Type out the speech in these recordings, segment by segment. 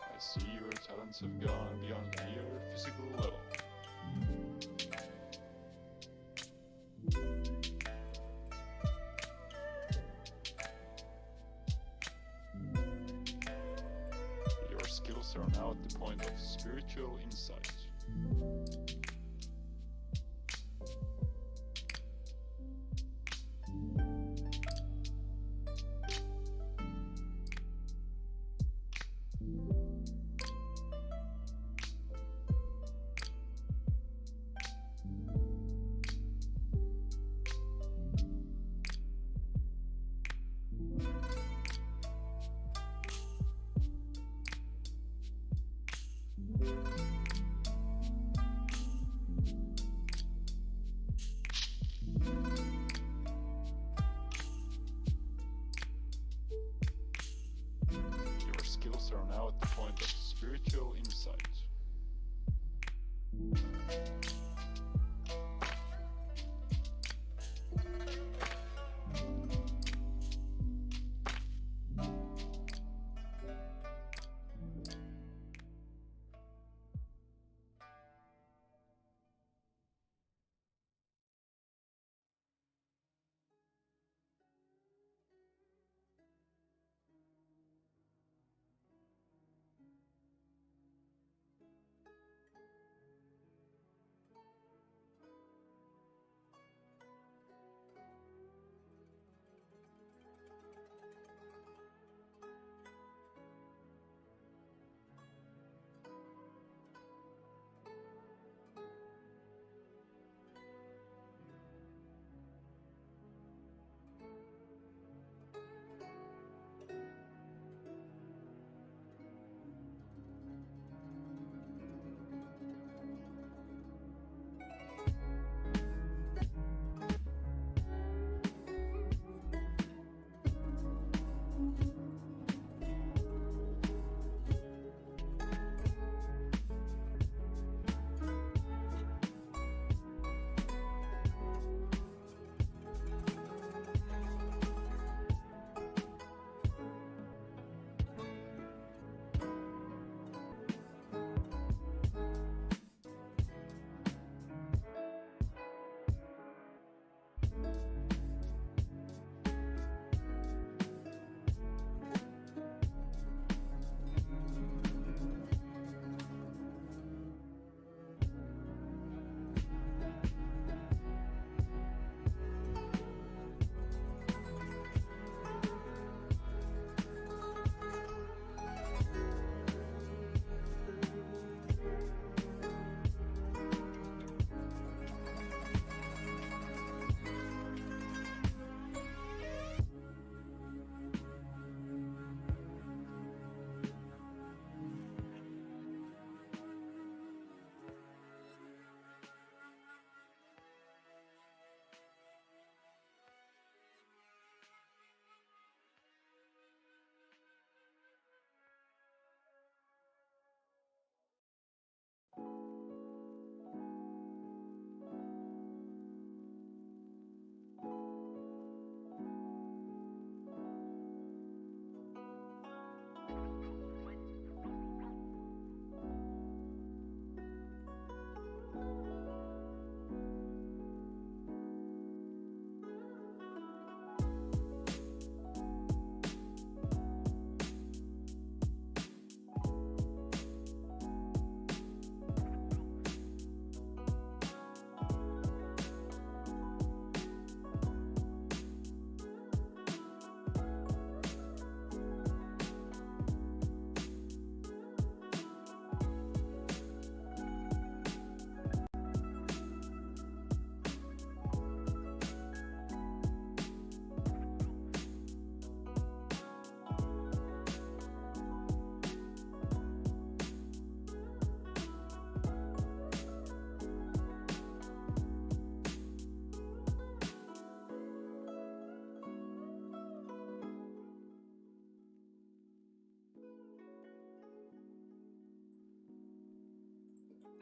I see your talents have gone beyond mere physical level. Your skills are now at the point of spiritual insight. Your skills are now at the point of spiritual insight.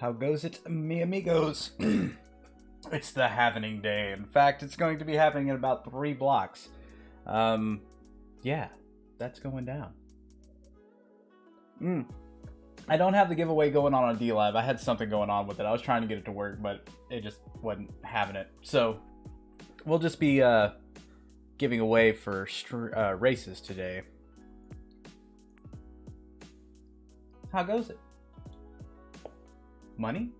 How goes it, mi amigos? It's the Halvening Day. In fact, it's going to be happening in about 3 blocks. Yeah, that's going down. I don't have the giveaway going on D-Live. I had something going on with it. I was trying to get it to work, but it just wasn't having it. So we'll just be giving away for races today. How goes it? Money?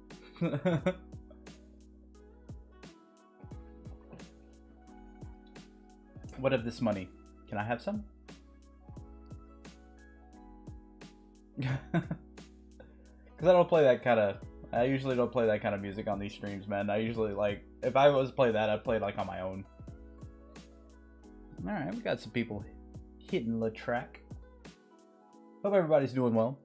What of this money? Can I have some? Because I don't play that kind of... I usually don't play that kind of music on these streams, man. I usually, like... If I was to play that, I'd play, like, on my own. Alright, we got some people hitting the track. Hope everybody's doing well.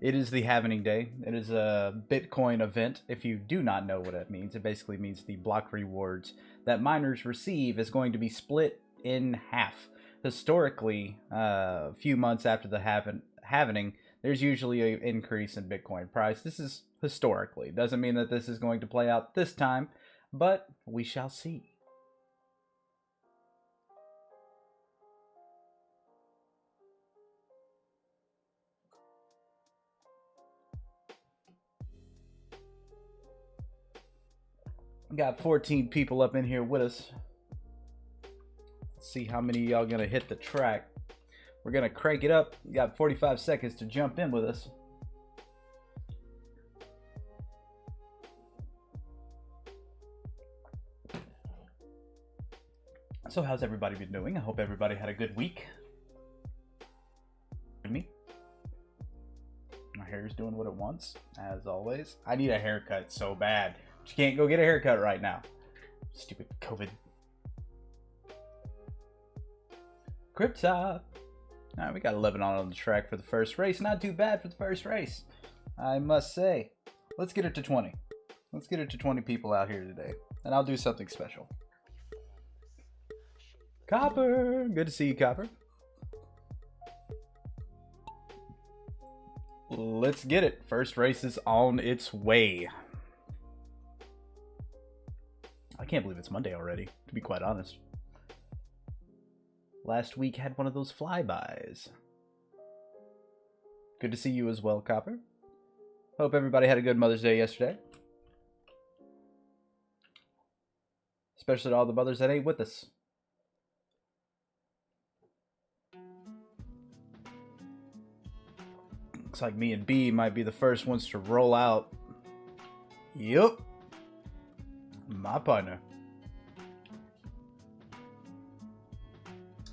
It is the Halvening Day. It is a Bitcoin event. If you do not know what it means, it basically means the block rewards that miners receive is going to be split in half. Historically, a few months after the halvening, there's usually an increase in Bitcoin price. This is historically. Doesn't mean that this is going to play out this time, but we shall see. Got 14 people up in here with us. Let's see how many of y'all gonna hit the track. We're gonna crank it up. You got 45 seconds to jump in with us. So how's everybody been doing? I hope everybody had a good week. Me. My hair's doing what it wants, as always. I need a haircut so bad. But you can't go get a haircut right now. Stupid COVID. Cryptop. Alright, we got 11 on the track for the first race. Not too bad for the first race, I must say. Let's get it to 20. Let's get it to 20 people out here today. And I'll do something special. Copper! Good to see you, Copper. Let's get it. First race is on its way. I can't believe it's Monday already, to be quite honest. Last week had one of those flybys. Good to see you as well, Copper. Hope everybody had a good Mother's Day yesterday. Especially to all the mothers that ain't with us. Looks like me and B might be the first ones to roll out. Yup. My partner.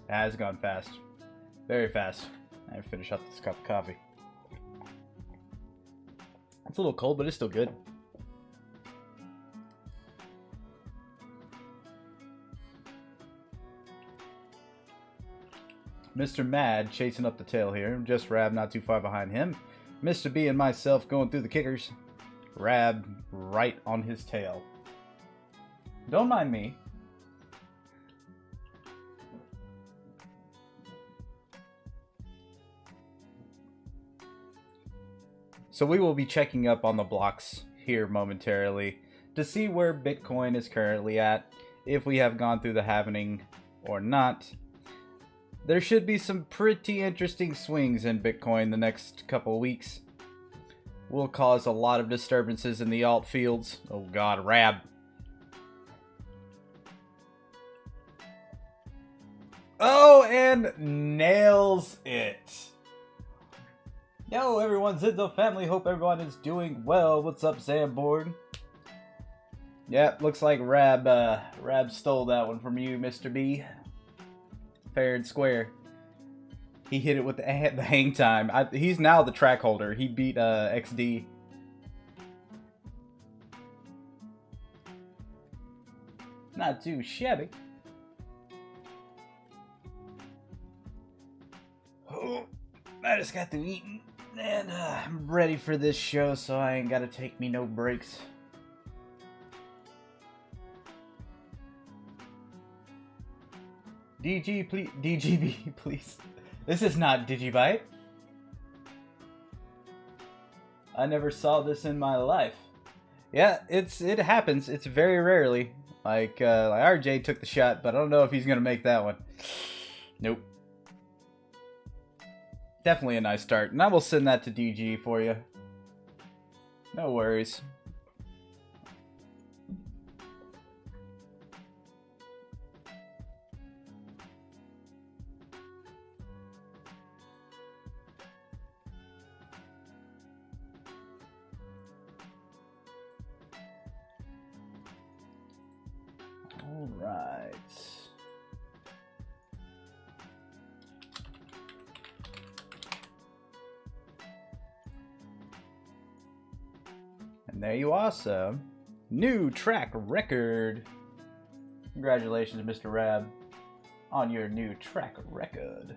Has gone fast. Very fast. I finish up this cup of coffee. It's a little cold, but it's still good. Mr. Mad chasing up the tail here. Just Rab not too far behind him. Mr. B and myself going through the kickers. Rab right on his tail. Don't mind me. So we will be checking up on the blocks here momentarily to see where Bitcoin is currently at, if we have gone through the halvening or not. There should be some pretty interesting swings in Bitcoin the next couple weeks. Will cause a lot of disturbances in the alt fields. Oh god, Rab. Oh, and nails it. Yo, everyone, ZNZ family. Hope everyone is doing well. What's up, Zamboard? Yep, looks like Rab stole that one from you, Mr. B. Fair and square. He hit it with the hang time. He's now the track holder. He beat XD. Not too shabby. Oh, I just got through eating. And I'm ready for this show, so I ain't gotta take me no breaks. DG, please. DGB, please. This is not Digibyte. I never saw this in my life. Yeah, it happens. It's very rarely. Like RJ took the shot, but I don't know if he's gonna make that one. Nope. Definitely a nice start. And I will send that to DG for you. No worries. All right. And there you are, sir. New track record. Congratulations, Mr. Rab, on your new track record.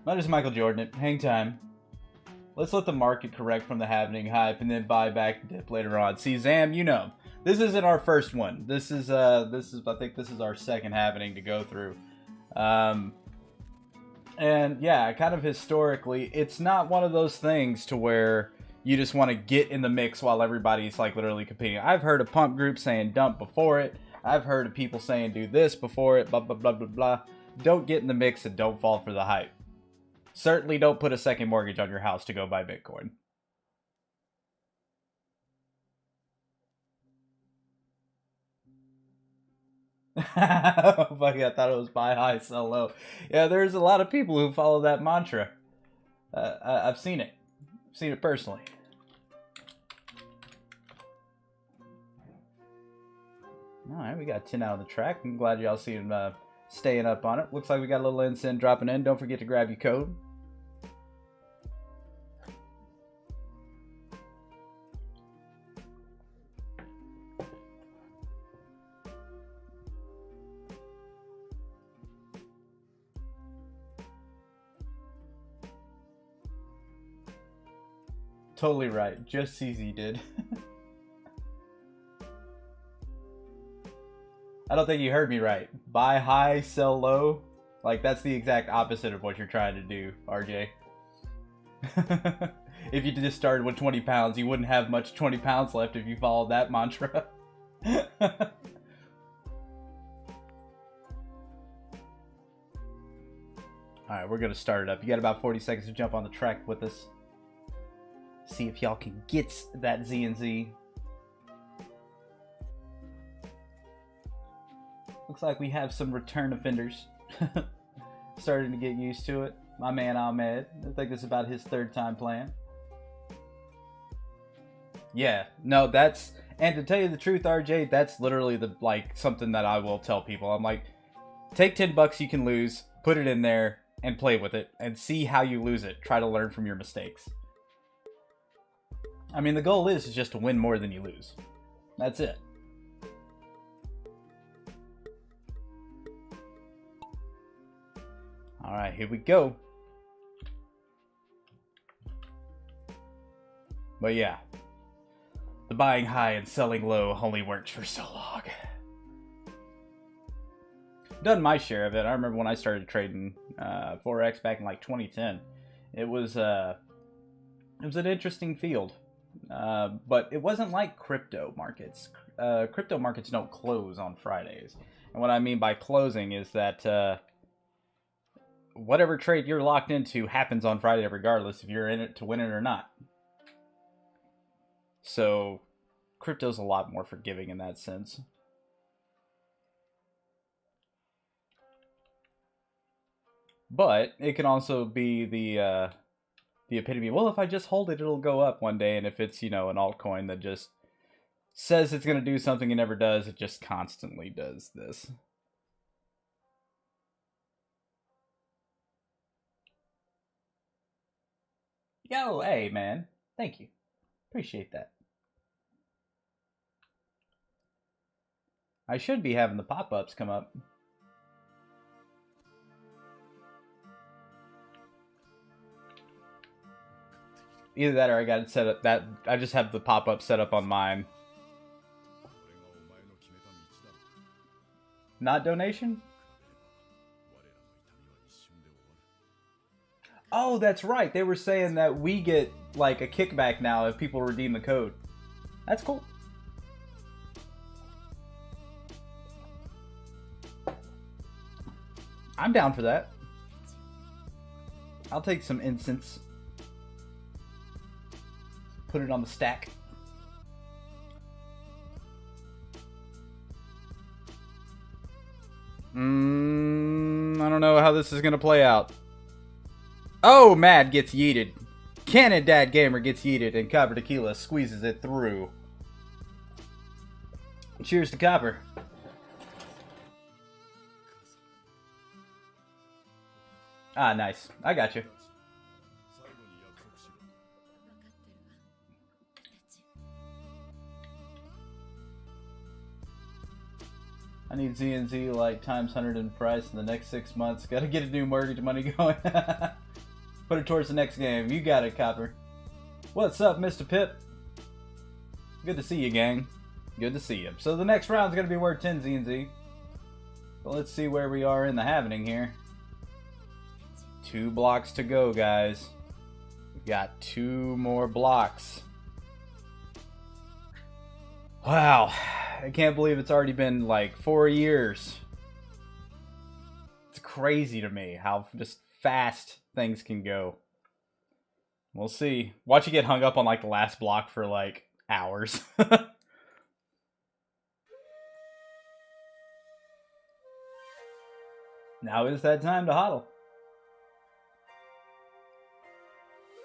That is Michael Jordan. Hang time. Let's let the market correct from the Halvening hype and then buy back dip later on. See, Zam, you know, this isn't our first one. This is I think this is our second Halvening to go through. And yeah, kind of historically, it's not one of those things to where you just want to get in the mix while everybody's like literally competing. I've heard of pump groups saying dump before it. I've heard of people saying do this before it, blah, blah, blah, blah, blah. Don't get in the mix and don't fall for the hype. Certainly don't put a second mortgage on your house to go buy Bitcoin. Fuck, I thought it was buy high, sell low. Yeah, there's a lot of people who follow that mantra. I've seen it. I've seen it personally. Alright, we got 10 out of the track. I'm glad y'all see him staying up on it. Looks like we got a little incense dropping in. Don't forget to grab your code. Totally right. Just CZ did. I don't think you heard me right. Buy high, sell low. Like, that's the exact opposite of what you're trying to do, RJ. If you just started with 20 pounds, you wouldn't have much 20 pounds left if you followed that mantra. Alright, we're going to start it up. You got about 40 seconds to jump on the track with us. See if y'all can get that ZNZ. Looks like we have some return offenders. Starting to get used to it. My man Ahmed. I think this is about his third time playing. Yeah, no, that's... And to tell you the truth, RJ, that's literally the something that I will tell people. I'm like, take 10 bucks you can lose, put it in there, and play with it, and see how you lose it. Try to learn from your mistakes. I mean, the goal is just to win more than you lose. That's it. Alright, here we go. But yeah, the buying high and selling low only works for so long. Done my share of it. I remember when I started trading Forex back in like 2010. It was an interesting field. But it wasn't like crypto markets. Crypto markets don't close on Fridays. And what I mean by closing is that whatever trade you're locked into happens on Friday regardless if you're in it to win it or not. So crypto's a lot more forgiving in that sense. But it can also be the epitome. Well, if I just hold it, it'll go up one day. And if it's, you know, an altcoin that just says it's going to do something and never does, it just constantly does this. Yo, hey, man. Thank you. Appreciate that. I should be having the pop-ups come up. Either that or I got it set up. That I just have the pop-up set up on mine. Not donation? Oh, that's right. They were saying that we get like a kickback now if people redeem the code. That's cool. I'm down for that. I'll take some incense. Put it on the stack. I don't know how this is gonna play out. Oh, Mad gets yeeted. Cannon Dad Gamer gets yeeted, and Copper Tequila squeezes it through. Cheers to Copper. Ah, nice. I got you. I need ZNZ like times 100 in price in the next 6 months. Gotta get a new mortgage money going. Put it towards the next game. You got it, Copper. What's up, Mr. Pip? Good to see you, gang. Good to see you. So the next round's gonna be worth 10 ZNZ. So let's see where we are in the Halvening here. 2 blocks to go, guys. We've got 2 more blocks. Wow. I can't believe it's already been like 4 years. It's crazy to me how just fast things can go. We'll see. Watch you get hung up on like the last block for like hours. Now is that time to hodl.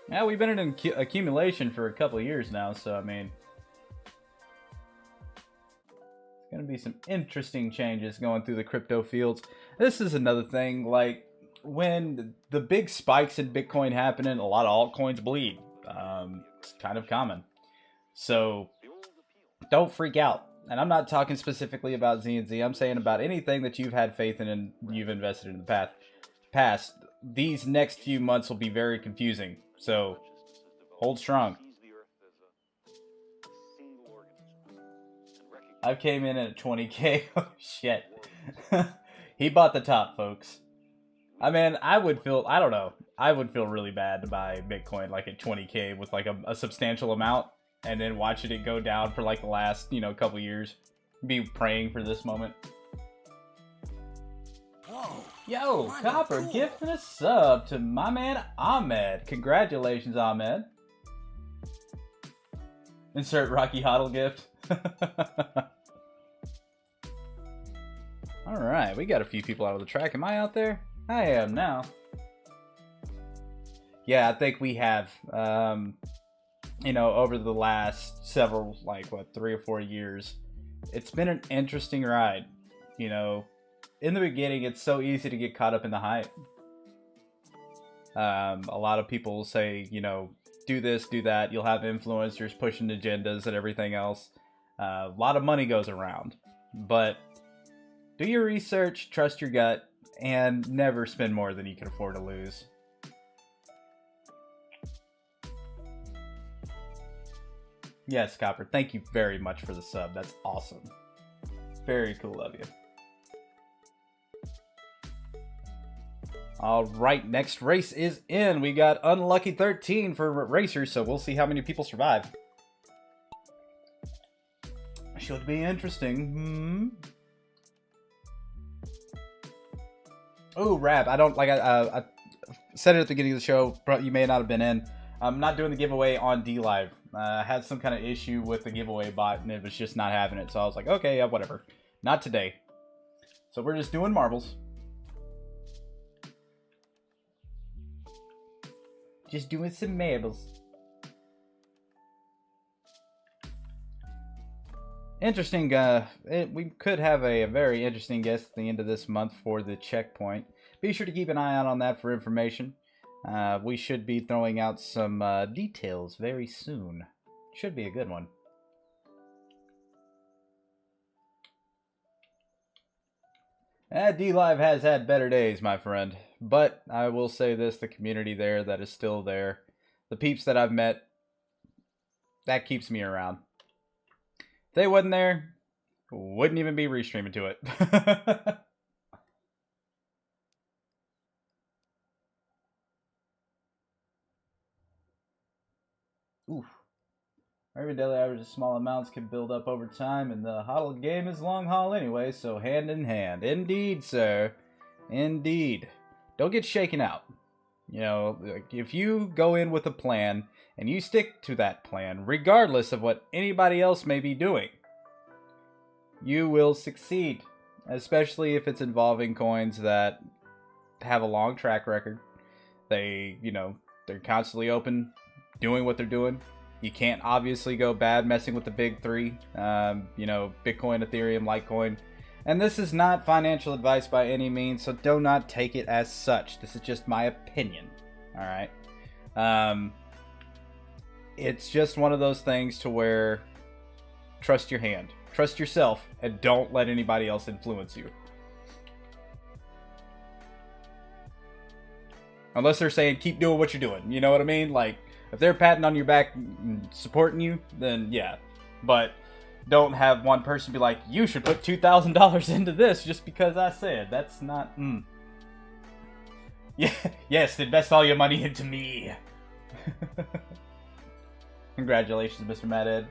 Yeah, we've been in accumulation for a couple of years now, so I mean, it's gonna be some interesting changes going through the crypto fields. This is another thing, like when the big spikes in Bitcoin happen, a lot of altcoins bleed. It's kind of common, so don't freak out. And I'm not talking specifically about ZNZ. I'm saying about anything that you've had faith in and you've invested in the past. These next few months will be very confusing. So, hold strong. I came in at 20k. Oh, shit. He bought the top, folks. I mean, I would feel, I don't know. I would feel really bad to buy Bitcoin like at 20k with like a substantial amount. And then watching it go down for like the last, couple years. Be praying for this moment. Whoa. Yo, Copper gifting a sub to my man Ahmed. Congratulations, Ahmed. Insert Rocky Hodl gift. Alright, we got a few people out of the track. Am I out there? I am now. Yeah, I think we have. Over the last several, 3 or 4 years, it's been an interesting ride. In the beginning, it's so easy to get caught up in the hype. A lot of people say, do this, do that. You'll have influencers pushing agendas and everything else. A lot of money goes around. But do your research, trust your gut, and never spend more than you can afford to lose. Yes, Copper, thank you very much for the sub. That's awesome. Very cool of you. Alright, next race is in. We got Unlucky 13 for racers, so we'll see how many people survive. Should be interesting. Oh, Rap, I don't, I said it at the beginning of the show, but you may not have been in. I'm not doing the giveaway on D-Live. I had some kind of issue with the giveaway bot, and it was just not having it. So I was like, okay, yeah, whatever. Not today. So we're just doing marbles. Just doing some marbles. Interesting. We could have a very interesting guest at the end of this month for the checkpoint. Be sure to keep an eye out on that for information. We should be throwing out some details very soon. Should be a good one. D-Live has had better days, my friend. But I will say this, the community there that is still there, the peeps that I've met, that keeps me around. If they wasn't there, wouldn't even be restreaming to it. Oof. Every daily average of small amounts can build up over time, and the hodl game is long haul anyway, so hand in hand. Indeed, sir. Indeed. Don't get shaken out. You know, like, if you go in with a plan and you stick to that plan, regardless of what anybody else may be doing, you will succeed. Especially if it's involving coins that have a long track record. They're constantly open, doing what they're doing. You can't obviously go bad messing with the big three. Bitcoin, Ethereum, Litecoin. And this is not financial advice by any means, so do not take it as such. This is just my opinion. Alright? It's just one of those things to where trust your hand. Trust yourself, and don't let anybody else influence you. Unless they're saying, keep doing what you're doing. You know what I mean? Like, if they're patting on your back and supporting you, then yeah. But don't have one person be like, you should put $2,000 into this just because I said. That's not, Yeah, yes, invest all your money into me. Congratulations, Mr. Mad Ed.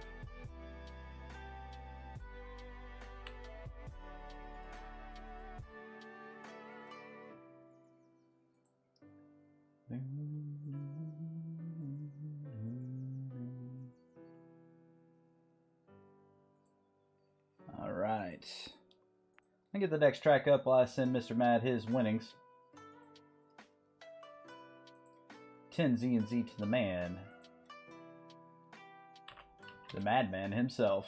Alright. I'll get the next track up while I send Mr. Mad his winnings. 10 ZNZ to the man. The madman himself.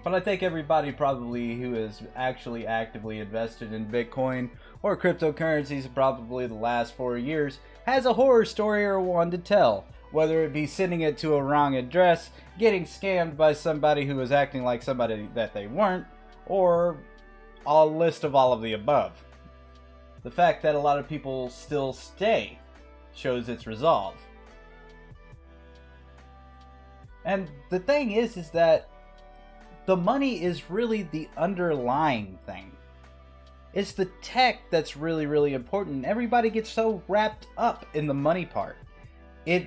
But I think everybody probably who is actually actively invested in Bitcoin or cryptocurrencies probably the last 4 years has a horror story or one to tell. Whether it be sending it to a wrong address, getting scammed by somebody who was acting like somebody that they weren't, or a list of all of the above. The fact that a lot of people still stay shows its resolve. And the thing is that the money is really the underlying thing. It's the tech that's really, really important. Everybody gets so wrapped up in the money part.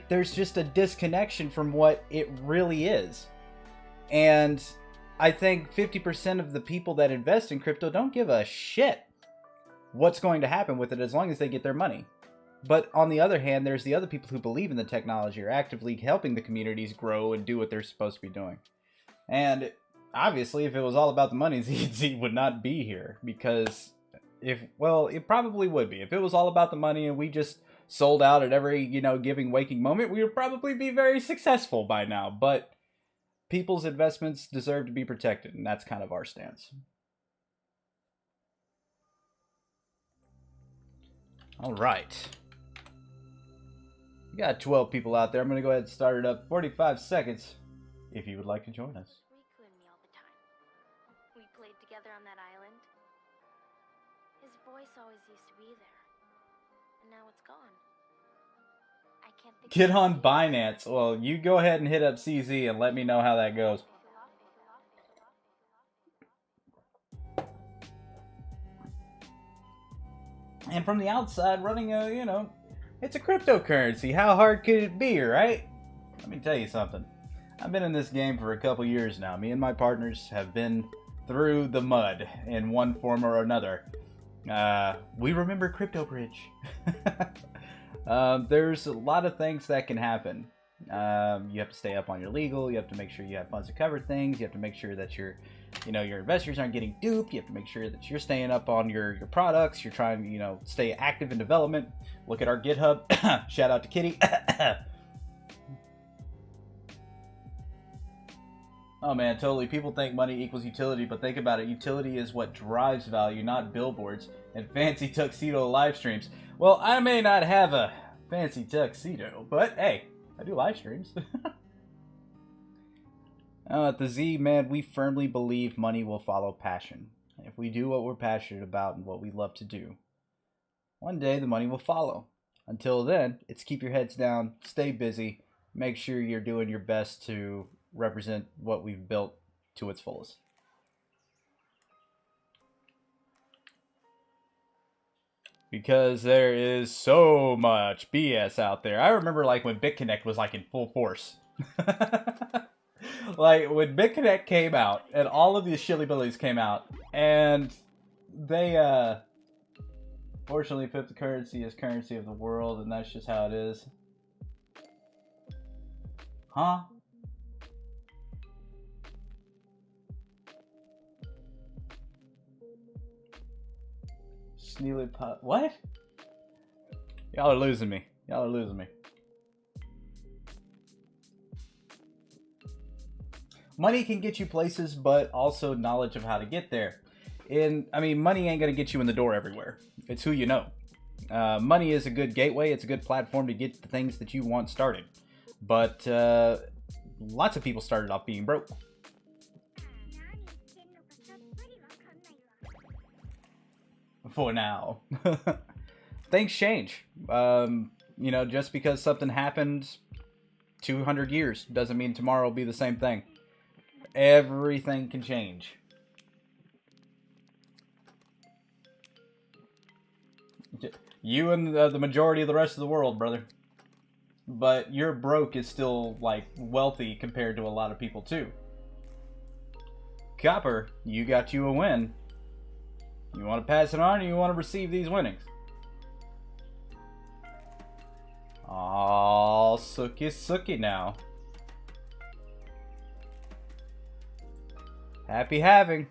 There's just a disconnection from what it really is. And I think 50% of the people that invest in crypto don't give a shit what's going to happen with it as long as they get their money. But on the other hand, there's the other people who believe in the technology, are actively helping the communities grow and do what they're supposed to be doing. And obviously, if it was all about the money, ZNZ would not be here. Because it probably would be. If it was all about the money and we just sold out at every, giving waking moment, we would probably be very successful by now. But people's investments deserve to be protected, and that's kind of our stance. All right. We got 12 people out there. I'm going to go ahead and start it up. 45 seconds if you would like to join us. Riku and me all the time. We played together on that island. His voice always used to be there. And now it's gone. I can't think Get on Binance. Well, you go ahead and hit up CZ and let me know how that goes. And from the outside, running a, it's a cryptocurrency. How hard could it be, right? Let me tell you something. I've been in this game for a couple years now. Me and my partners have been through the mud in one form or another. We remember Crypto Bridge. There's a lot of things that can happen. You have to stay up on your legal. You have to make sure you have funds to cover things. You have to make sure that your investors aren't getting duped. You have to make sure that you're staying up on your products. You're trying to, stay active in development. Look at our GitHub. Shout out to Kitty. Oh man, totally. People think money equals utility, but think about it. Utility is what drives value, not billboards and fancy tuxedo live streams. Well, I may not have a fancy tuxedo, but hey, I do live streams. At the Z, man, we firmly believe money will follow passion. If we do what we're passionate about and what we love to do, one day the money will follow. Until then, it's keep your heads down, stay busy, make sure you're doing your best to represent what we've built to its fullest. because there is so much BS out there. I remember like when BitConnect was like in full force. Like when BitConnect came out and all of these shilly-billies came out, and they fortunately put the currency as currency of the world, and that's just how it is. Huh? Sneely pot. What? Y'all are losing me. Y'all are losing me. Money can get you places, but also knowledge of how to get there. And I mean, money ain't gonna get you in the door everywhere. It's who you know. Money is a good gateway. It's a good platform to get the things that you want started. But lots of people started off being broke. For now. Things change. You know, just because something happened 200 years doesn't mean tomorrow will be the same thing. Everything can change. You and the majority of the rest of the world, brother. But your broke is still, like, wealthy compared to a lot of people, too. Copper, you got you a win. You want to pass it on, or you want to receive these winnings? Oh, sookie now. Happy having.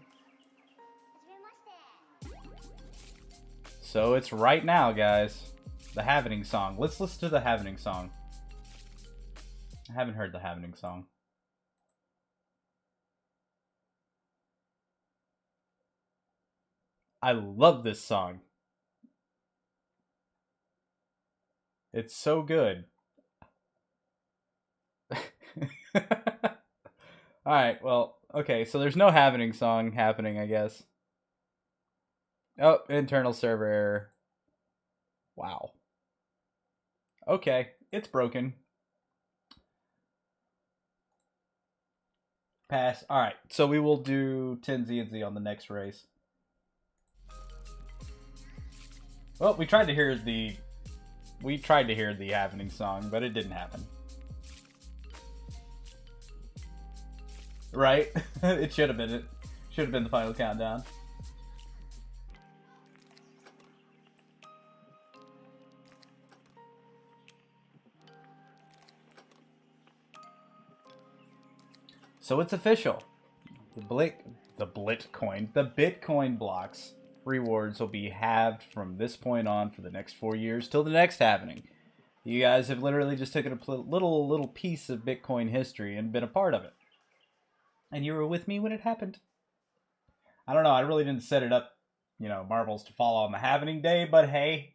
So it's right now, guys. The Halvening song. Let's listen to the Halvening song. I haven't heard the Halvening song. I love this song. It's so good. Alright, well, okay, so there's no Halvening song happening, I guess. Oh, internal server error. Wow. Okay, it's broken. Pass. Alright, so we will do 10 ZNZ on the next race. Well, we tried to hear the Halvening song, but it didn't happen. Right? It should have been it. Should have been the final countdown. So it's official. The Bitcoin blocks rewards will be halved from this point on for the next 4 years till the next Halvening. You guys have literally just taken a little piece of Bitcoin history and been a part of it. And you were with me when it happened. I don't know, I really didn't set it up, you know, marbles to fall on the Halvening day, but hey.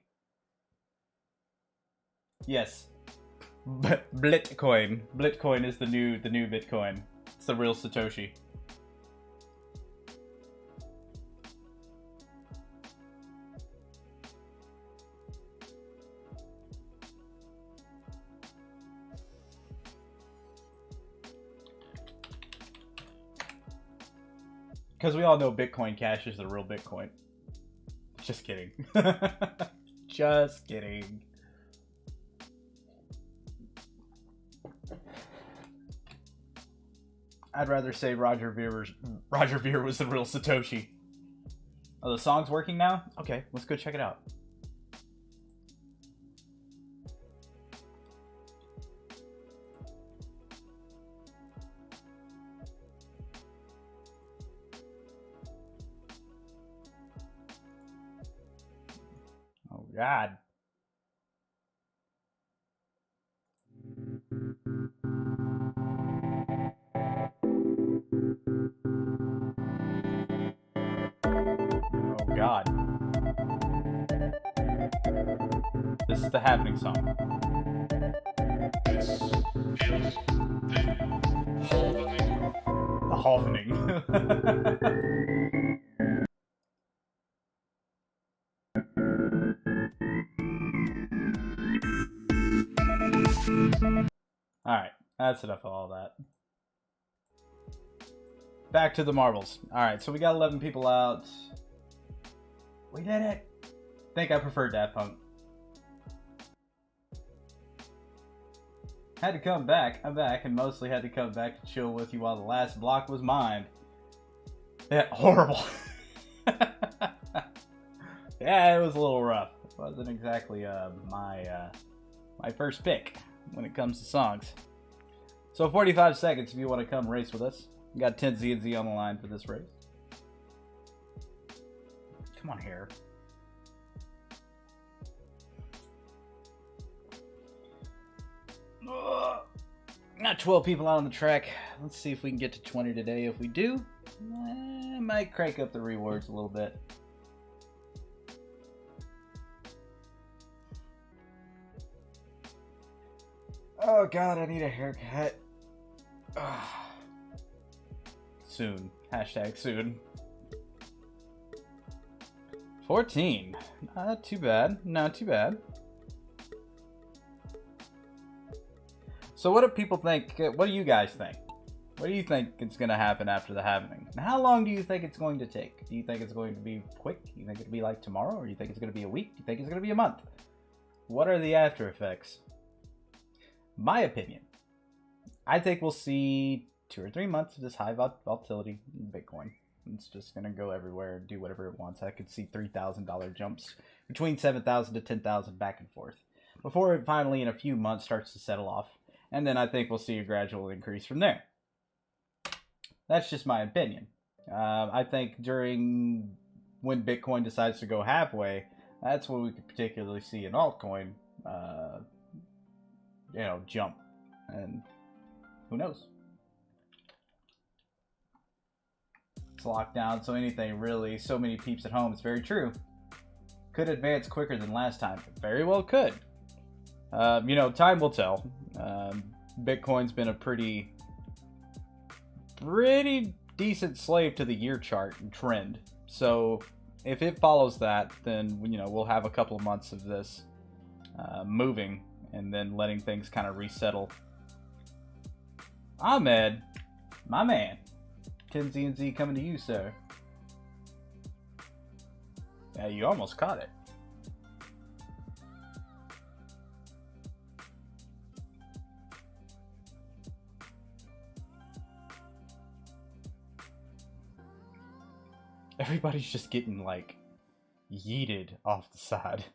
Yes. Blitcoin. Blitcoin is the new Bitcoin. It's the real Satoshi. Because we all know Bitcoin Cash is the real Bitcoin. Just kidding. Just kidding. I'd rather say Roger Ver was the real Satoshi. Oh, the song's working now? Okay, let's go check it out. Oh, God. Oh, God. This is the Halvening song. This is the Halvening. The Halvening. Alright, that's enough of all that. Back to the marbles. Alright, so we got 11 people out. We did it! think I prefer Daft Punk. Had to come back. I'm back, and mostly had to come back to chill with you while the last block was mined. Yeah, horrible. Yeah, it was a little rough. It wasn't exactly my first pick when it comes to songs. So 45 seconds if you want to come race with us. We got 10 ZNZ on the line for this race. Come on here. Got 12 people out on the track. Let's see if we can get to 20 today. If we do, I might crank up the rewards a little bit. Oh god, I need a haircut. Soon. Hashtag soon. 14. Not too bad. Not too bad. So what do people think? What do you guys think? What do you think is going to happen after the Halvening? How long do you think it's going to take? Do you think it's going to be quick? Do you think it'll be like tomorrow? Or do you think it's going to be a week? Do you think it's going to be a month? What are the after effects? My opinion, I think we'll see 2 or 3 months of this high volatility in Bitcoin. It's just going to go everywhere and do whatever it wants. I could see $3,000 jumps between 7,000 to 10,000 back and forth before it finally in a few months starts to settle off. And then I think we'll see a gradual increase from there. That's just my opinion. I think during when Bitcoin decides to go halfway, that's when we could particularly see an altcoin, jump. And who knows? It's locked down, so anything really, so many peeps at home. It's very true. Could advance quicker than last time. Very well could. Time will tell. Bitcoin's been a pretty decent slave to the year chart and trend. So if it follows that, then we'll have a couple of months of this moving and then letting things kind of resettle. Ahmed, my man. 10 ZNZ coming to you, sir. Yeah, you almost caught it. Everybody's just getting, like, yeeted off the side.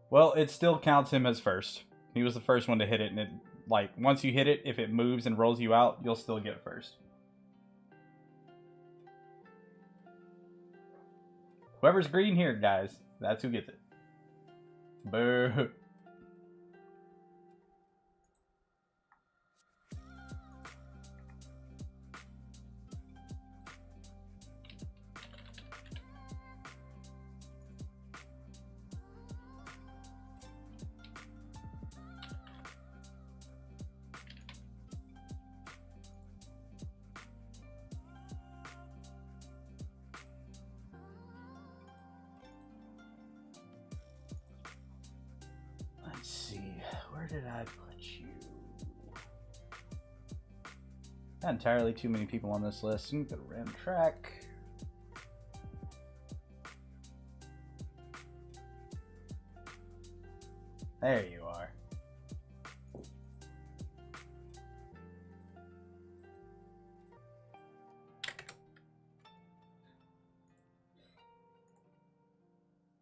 Well, it still counts him as first. He was the first one to hit it, and it, like, once you hit it, if it moves and rolls you out, you'll still get first. Whoever's green here, guys, that's who gets it. Boo. Let's see, where did I put you? Not entirely too many people on this list. I'm gonna random track. There you are.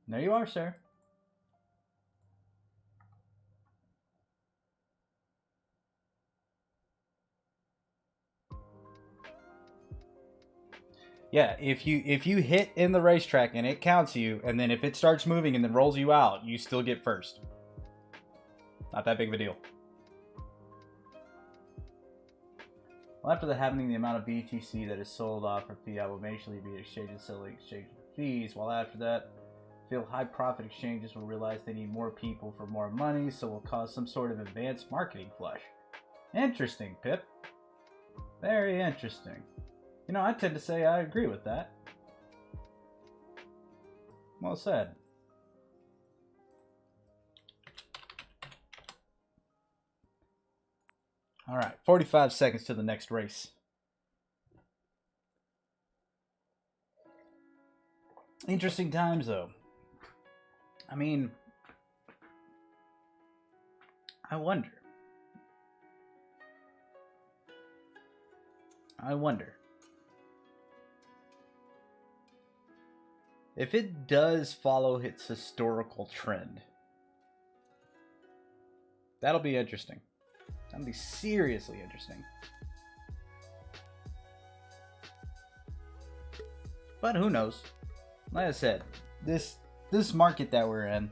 There you are, sir. Yeah, if you hit in the racetrack and it counts you, and then if it starts moving and then rolls you out, you still get first. Not that big of a deal. Well, after the Halvening, the amount of BTC that is sold off for fiat will eventually be exchanged selling exchange fees. While after that, feel high profit exchanges will realize they need more people for more money, so will cause some sort of advanced marketing flush. Interesting, Pip. Very interesting. I tend to say I agree with that. Well said. All right, 45 seconds to the next race. Interesting times, though. I mean, I wonder. If it does follow its historical trend. That'll be interesting. That'll be seriously interesting. But who knows? Like I said, this market that we're in,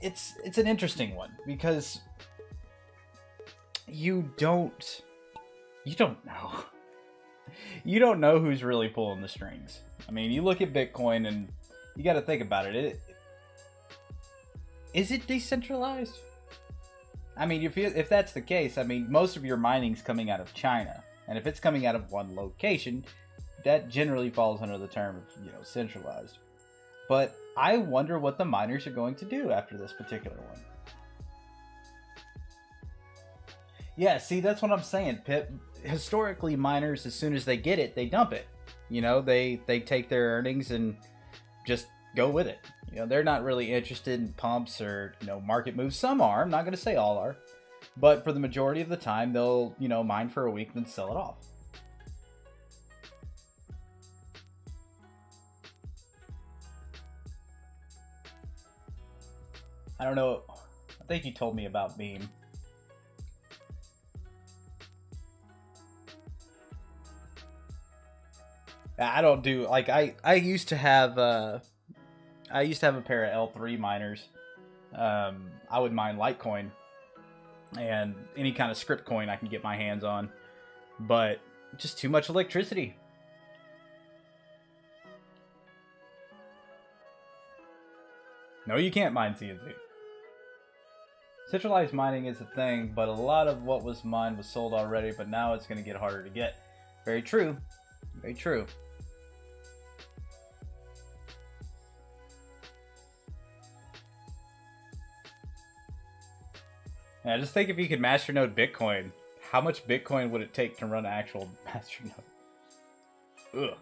it's an interesting one because you don't know. You don't know who's really pulling the strings. I mean, you look at Bitcoin and you got to think about it. Is it decentralized? I mean, if that's the case, I mean, most of your mining's coming out of China, and if it's coming out of one location, that generally falls under the term of, centralized. But I wonder what the miners are going to do after this particular one. Yeah, see, that's what I'm saying, Pip. Historically, miners, as soon as they get it, they dump it. They take their earnings and just go with it. They're not really interested in pumps or, market moves. Some are. I'm not going to say all are. But for the majority of the time, they'll, mine for a week and then sell it off. I don't know. I think you told me about Beam. I don't do, like, I used to have a pair of L3 miners. I would mine Litecoin and any kind of script coin I can get my hands on, but just too much electricity. No, you can't mine CNC. Centralized mining is a thing, but a lot of what was mined was sold already, but now it's going to get harder to get. Very true. Very true. Yeah, just think if you could masternode Bitcoin, how much Bitcoin would it take to run an actual masternode? Ugh.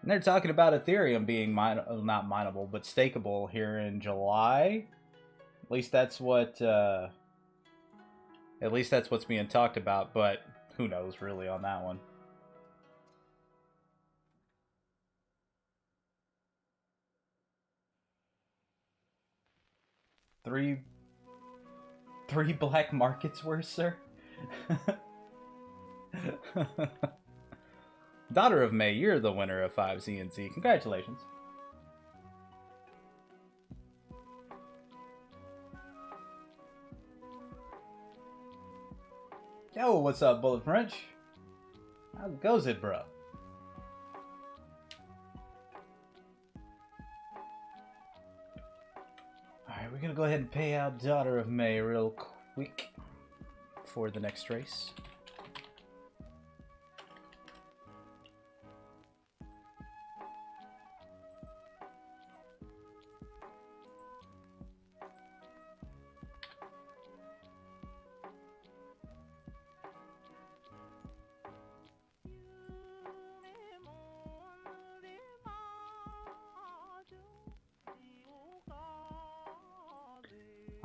And they're talking about Ethereum being not mineable, but stakeable here in July. At least that's what's being talked about, but who knows really on that one. Three black markets worth, sir? Daughter of May, you're the winner of 5 ZNZ. Congratulations. Yo, what's up, Bullet French? How goes it, bro? Alright, we're gonna go ahead and pay out Daughter of May real quick for the next race.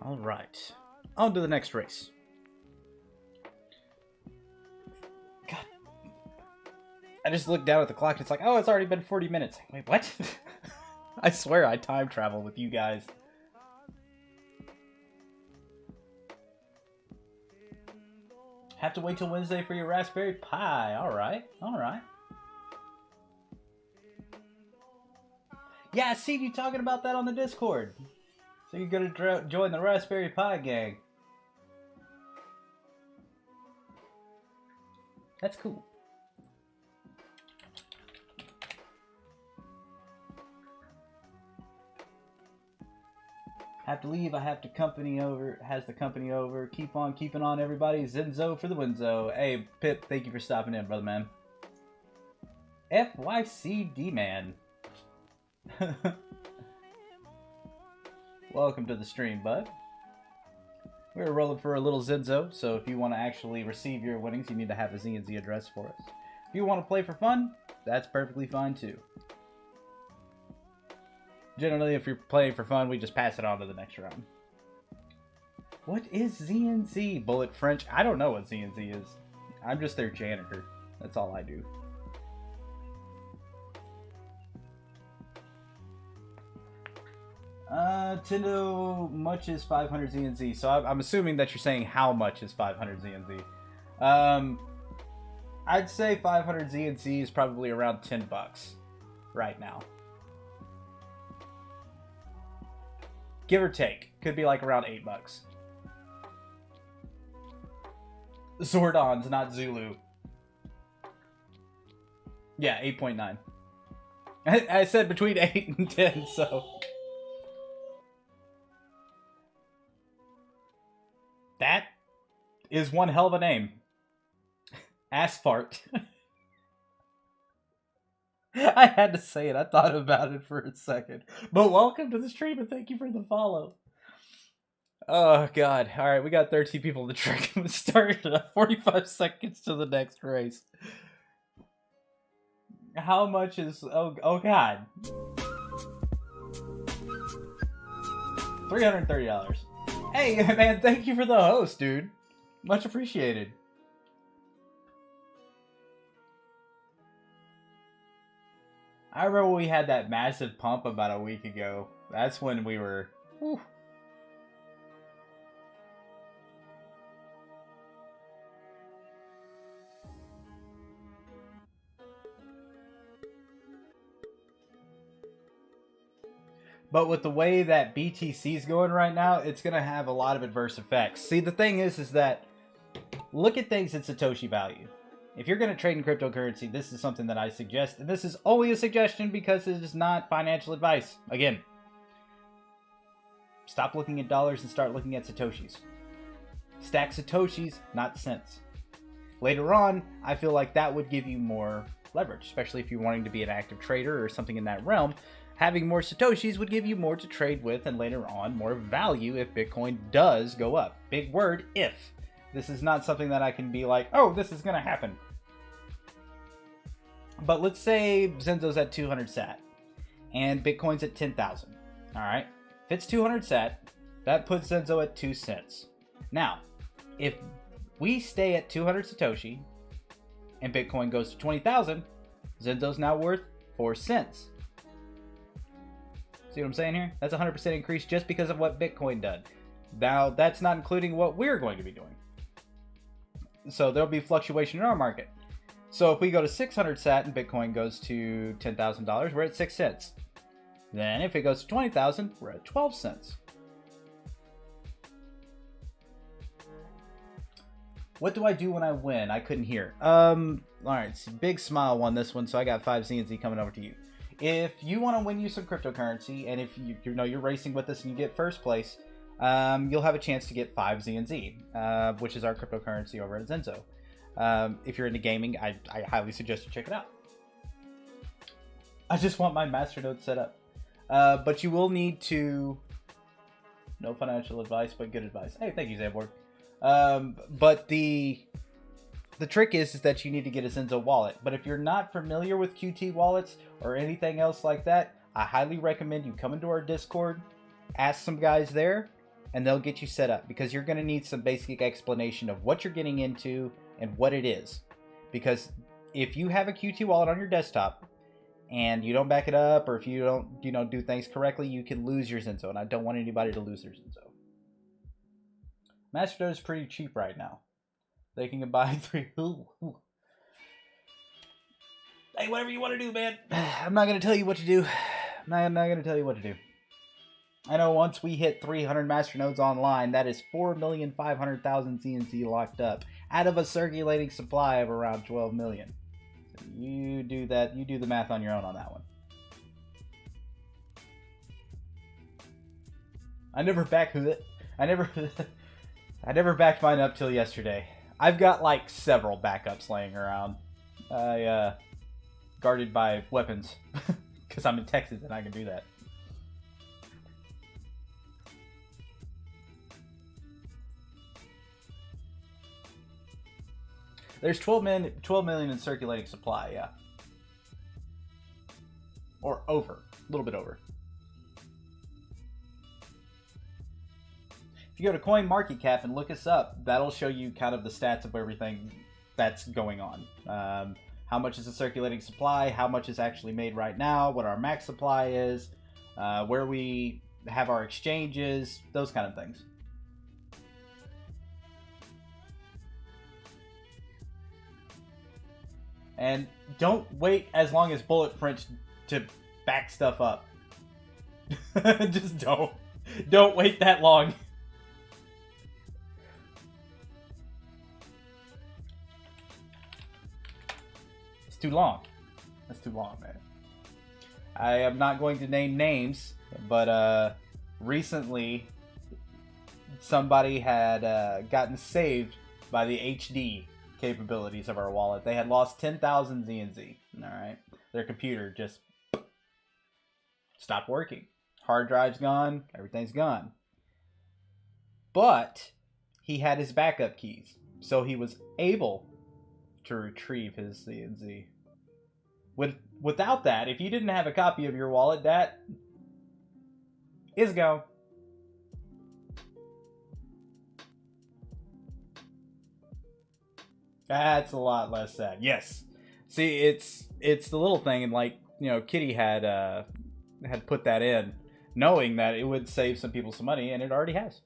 Alright, on to the next race. God. I just looked down at the clock and it's like, oh, it's already been 40 minutes. Wait, what? I swear I time travel with you guys. Have to wait till Wednesday for your Raspberry Pi. Alright, alright. Yeah, I seen you talking about that on the Discord. So you're gonna join the Raspberry Pi gang. That's cool. Have to leave. I have to company over. Has the company over. Keep on keeping on, everybody. ZNZ for the Winzo. Hey, Pip, thank you for stopping in, brother man. FYCD man. Welcome to the stream, bud. We're rolling for a little Zenzo, so if you want to actually receive your winnings, you need to have a ZNZ address for us. If you want to play for fun, that's perfectly fine too. Generally, if you're playing for fun, we just pass it on to the next round. What is ZNZ? Bullet French? I don't know what ZNZ is. I'm just their janitor. That's all I do. Tendo, much is 500 ZNZ. So I'm assuming that you're saying how much is 500 ZNZ. I'd say 500 ZNZ is probably around 10 bucks right now. Give or take. Could be like around 8 bucks. Zordons, not Zulu. Yeah, 8.9. I said between 8 and 10, so... That is one hell of a name. Asphalt. I had to say it. I thought about it for a second. But welcome to the stream and thank you for the follow. Oh, God. All right, we got 13 people in the trick. We started 45 seconds to the next race. How much is... Oh God. $330. Hey, man, thank you for the host, dude. Much appreciated. I remember we had that massive pump about a week ago. That's when we were... Whew. But with the way that BTC is going right now, it's going to have a lot of adverse effects. See, the thing is that look at things in Satoshi value. If you're going to trade in cryptocurrency, this is something that I suggest. And this is only a suggestion because it is not financial advice. Again, stop looking at dollars and start looking at Satoshis. Stack Satoshis, not cents. Later on, I feel like that would give you more leverage, especially if you're wanting to be an active trader or something in that realm. Having more Satoshis would give you more to trade with and later on more value if Bitcoin does go up. Big word, if. This is not something that I can be like, oh, this is going to happen. But let's say Zenzo's at 200 sat and Bitcoin's at 10,000. All right. If it's 200 sat, that puts Zenzo at 2 cents. Now, if we stay at 200 Satoshi and Bitcoin goes to 20,000, Zenzo's now worth 4 cents. See what I'm saying here? That's a 100% increase just because of what Bitcoin did. Now, that's not including what we're going to be doing. So there'll be fluctuation in our market. So if we go to 600 sat and Bitcoin goes to $10,000, we're at 6 cents. Then if it goes to 20,000, we're at 12 cents. What do I do when I win? I couldn't hear. Alright, so big smile won this one, so I got 5 ZNZ coming over to you. If you want to win you some cryptocurrency, and if you know you're racing with us and you get first place, you'll have a chance to get 5 ZNZ, which is our cryptocurrency over at Zenzo. If you're into gaming, I highly suggest you check it out. I just want my masternode set up. But you will need to... No financial advice, but good advice. Hey, thank you, Zamboard. But the trick is that you need to get a Zenzo wallet. But if you're not familiar with QT wallets or anything else like that, I highly recommend you come into our Discord, ask some guys there, and they'll get you set up. Because you're going to need some basic explanation of what you're getting into and what it is. Because if you have a QT wallet on your desktop and you don't back it up, or if you don't do things correctly, you can lose your Zenzo. And I don't want anybody to lose their Zenzo. Masternode is pretty cheap right now. They can buy 3. Ooh. Hey, whatever you want to do, man. I'm not going to tell you what to do. I'm not going to tell you what to do. I know once we hit 300 masternodes online, that is 4,500,000 ZNZ locked up out of a circulating supply of around 12 million. So you do that. You do the math on your own on that one. I never backed mine up till yesterday. I've got like several backups laying around. Guarded by weapons. Because I'm in Texas and I can do that. There's 12 million in circulating supply, yeah. Or over. A little bit over. If you go to CoinMarketCap and look us up, that'll show you kind of the stats of everything that's going on. How much is the circulating supply, how much is actually made right now, what our max supply is, where we have our exchanges, those kind of things. And don't wait as long as Bullet French to back stuff up. Just don't. Don't wait that long. It's too long. That's too long, man. I am not going to name names, but recently somebody had gotten saved by the HD capabilities of our wallet. They had lost 10,000 ZNZ. Alright. Their computer just stopped working. Hard drive's gone. Everything's gone. But he had his backup keys. So he was able to retrieve his ZNZ. Without that, if you didn't have a copy of your wallet, that is go. That's a lot less sad. Yes. See, it's the little thing, and like, you know, Kitty had put that in, knowing that it would save some people some money, and it already has.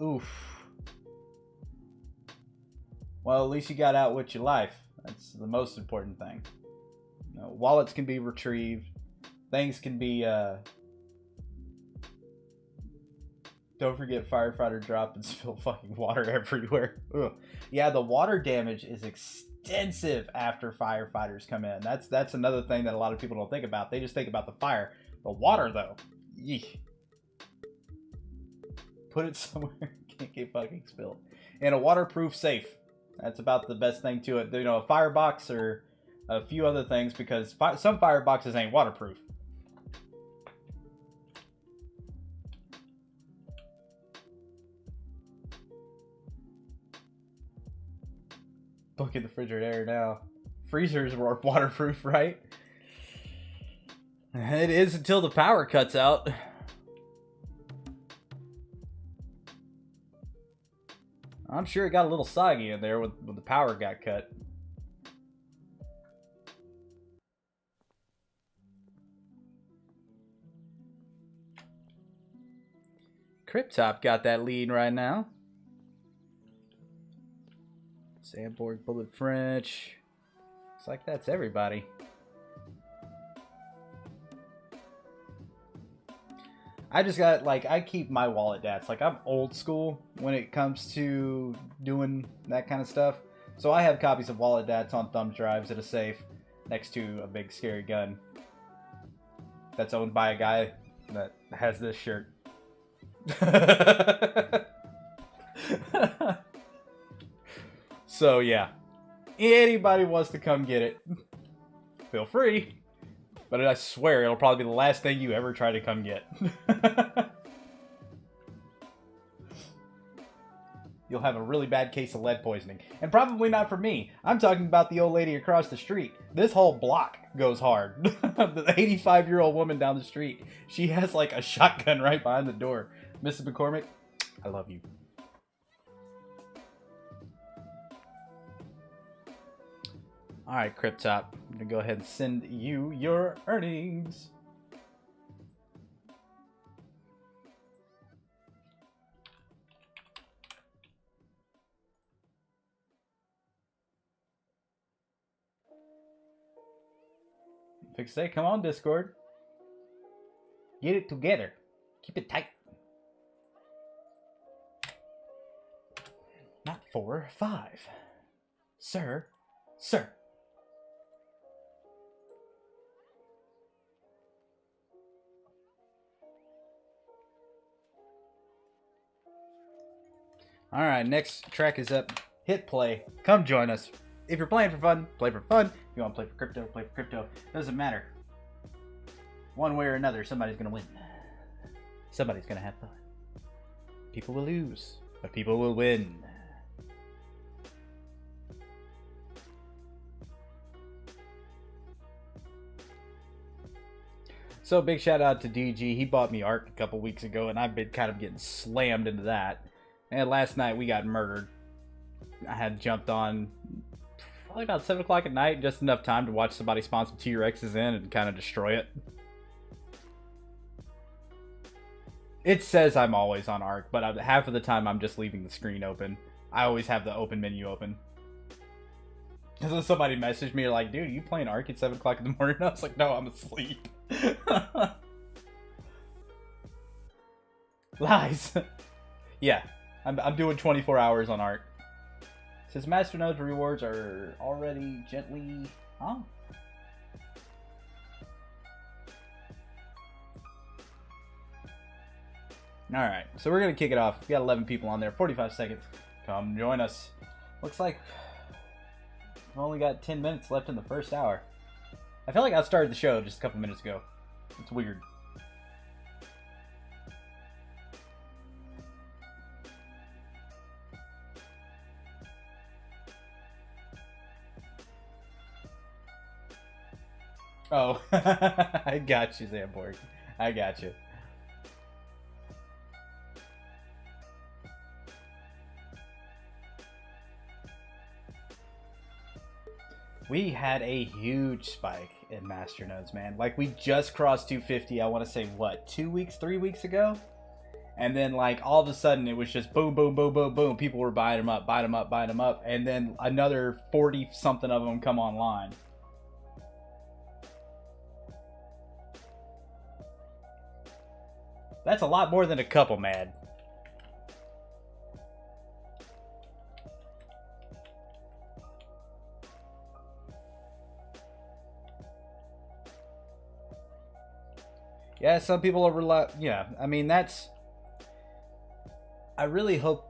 Oof. Well, at least you got out with your life. That's the most important thing. You know, wallets can be retrieved. Things can be don't forget firefighter drop and spill fucking water everywhere. Ugh. Yeah, the water damage is extensive after firefighters come in. That's another thing that a lot of people don't think about. They just think about the fire. The water, though. Yeesh. Put it somewhere it can't get fucking spilled. In a waterproof safe. That's about the best thing to it. You know, a firebox or a few other things, because some fireboxes ain't waterproof. Look at the refrigerator now. Freezers were waterproof, right? It is until the power cuts out. I'm sure it got a little soggy in there when the power got cut. Cryptop got that lead right now. Sandborg, Bullet French. Looks like that's everybody. I just got, like, I keep my wallet dats. Like, I'm old school when it comes to doing that kind of stuff. So I have copies of wallet dats on thumb drives at a safe next to a big scary gun that's owned by a guy that has this shirt. So yeah, anybody wants to come get it, feel free. But I swear it'll probably be the last thing you ever try to come get. You'll have a really bad case of lead poisoning. And probably not for me. I'm talking about the old lady across the street. This whole block goes hard. The 85-year-old woman down the street. She has like a shotgun right behind the door. Mrs. McCormick, I love you. Alright, Cryptop. I'm going to go ahead and send you your earnings. Fix say, come on, Discord. Get it together. Keep it tight. Not 4, 5. Sir. Sir. Alright, next track is up. Hit play. Come join us. If you're playing for fun, play for fun. If you want to play for crypto, play for crypto. Doesn't matter. One way or another, somebody's going to win. Somebody's going to have fun. People will lose, but people will win. So big shout out to DG. He bought me Ark a couple weeks ago, and I've been kind of getting slammed into that. And last night we got murdered. I had jumped on probably about 7 o'clock at night, just enough time to watch somebody spawn some T-Rexes in and kind of destroy it. It says I'm always on Ark, but half of the time I'm just leaving the screen open. I always have the open menu open. Because when somebody messaged me, like, dude, you playing Ark at 7 o'clock in the morning? I was like, no, I'm asleep. Lies. Yeah, I'm doing 24 hours on Ark. Says Masternode's rewards are already gently... Huh? Alright, so we're going to kick it off. We got 11 people on there, 45 seconds. Come join us. Looks like we've only got 10 minutes left in the first hour. I feel like I started the show just a couple minutes ago. It's weird. Oh, I got you, Zamborg. I got you. We had a huge spike in Masternodes, man. Like, we just crossed 250, I want to say, what, 3 weeks ago? And then, like, all of a sudden, it was just boom, boom, boom, boom, boom. People were buying them up, buying them up, buying them up. And then another 40-something of them come online. That's a lot more than a couple, man. Yeah, some people are yeah, I mean, that's... I really hope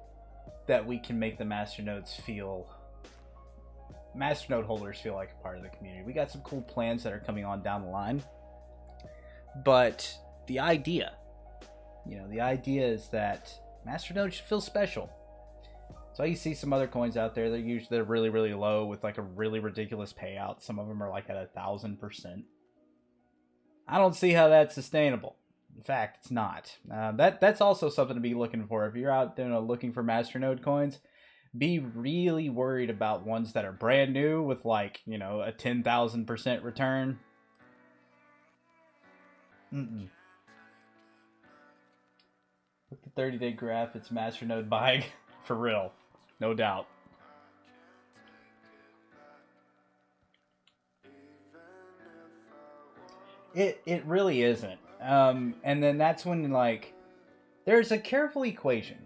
that we can make the Masternodes feel... Masternode holders feel like a part of the community. We got some cool plans that are coming on down the line. But the idea... You know, the idea is that Masternode should feel special. So you see some other coins out there, they're really, really low with like a really ridiculous payout. Some of them are like at 1,000%. I don't see how that's sustainable. In fact, it's not. That's also something to be looking for. If you're out there looking for Masternode coins, be really worried about ones that are brand new with like, you know, a 10,000% return. Look at the 30-day graph. It's Masternode buying for real, no doubt. It really isn't. And then that's when, like, there's a careful equation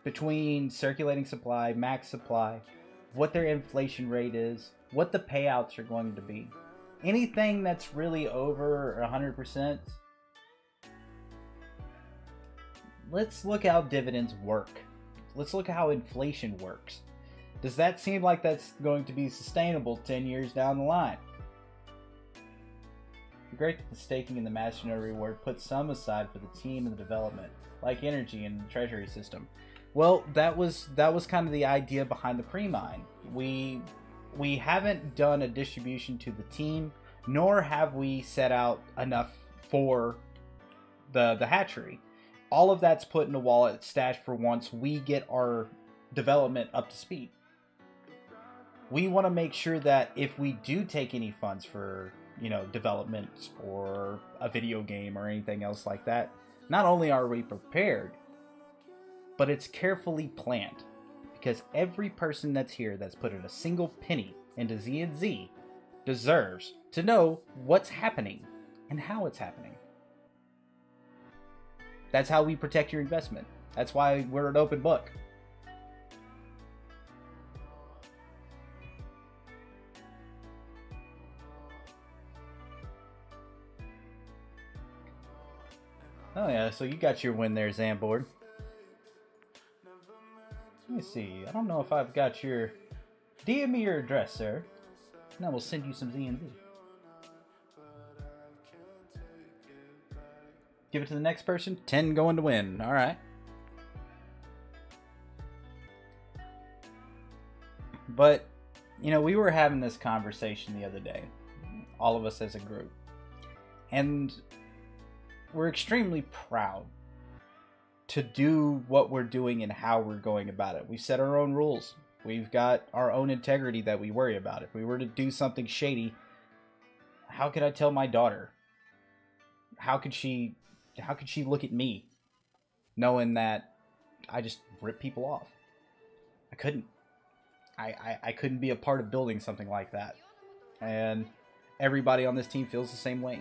between circulating supply, max supply, what their inflation rate is, what the payouts are going to be. Anything that's really over 100%, let's look how dividends work. Let's look at how inflation works. Does that seem like that's going to be sustainable 10 years down the line? Great that the staking in the Masternode reward puts some aside for the team and the development, like energy and the treasury system. Well, that was kind of the idea behind the pre-mine. We haven't done a distribution to the team, nor have we set out enough for the hatchery. All of that's put in a wallet, stashed for once we get our development up to speed. We want to make sure that if we do take any funds for, you know, development or a video game or anything else like that, not only are we prepared, but it's carefully planned. Because every person that's here that's put in a single penny into ZNZ deserves to know what's happening and how it's happening. That's how we protect your investment. That's why we're an open book. Oh yeah, so you got your win there, Zamboard. Let me see. I don't know if I've got your... DM me your address, sir. And I will send you some ZNZ. Give it to the next person. 10 going to win. Alright. But, you know, we were having this conversation the other day, all of us as a group, and we're extremely proud to do what we're doing and how we're going about it. We set our own rules. We've got our own integrity that we worry about. If we were to do something shady, how could I tell my daughter? How could she look at me knowing that I just rip people off? I couldn't. I couldn't be a part of building something like that. And everybody on this team feels the same way.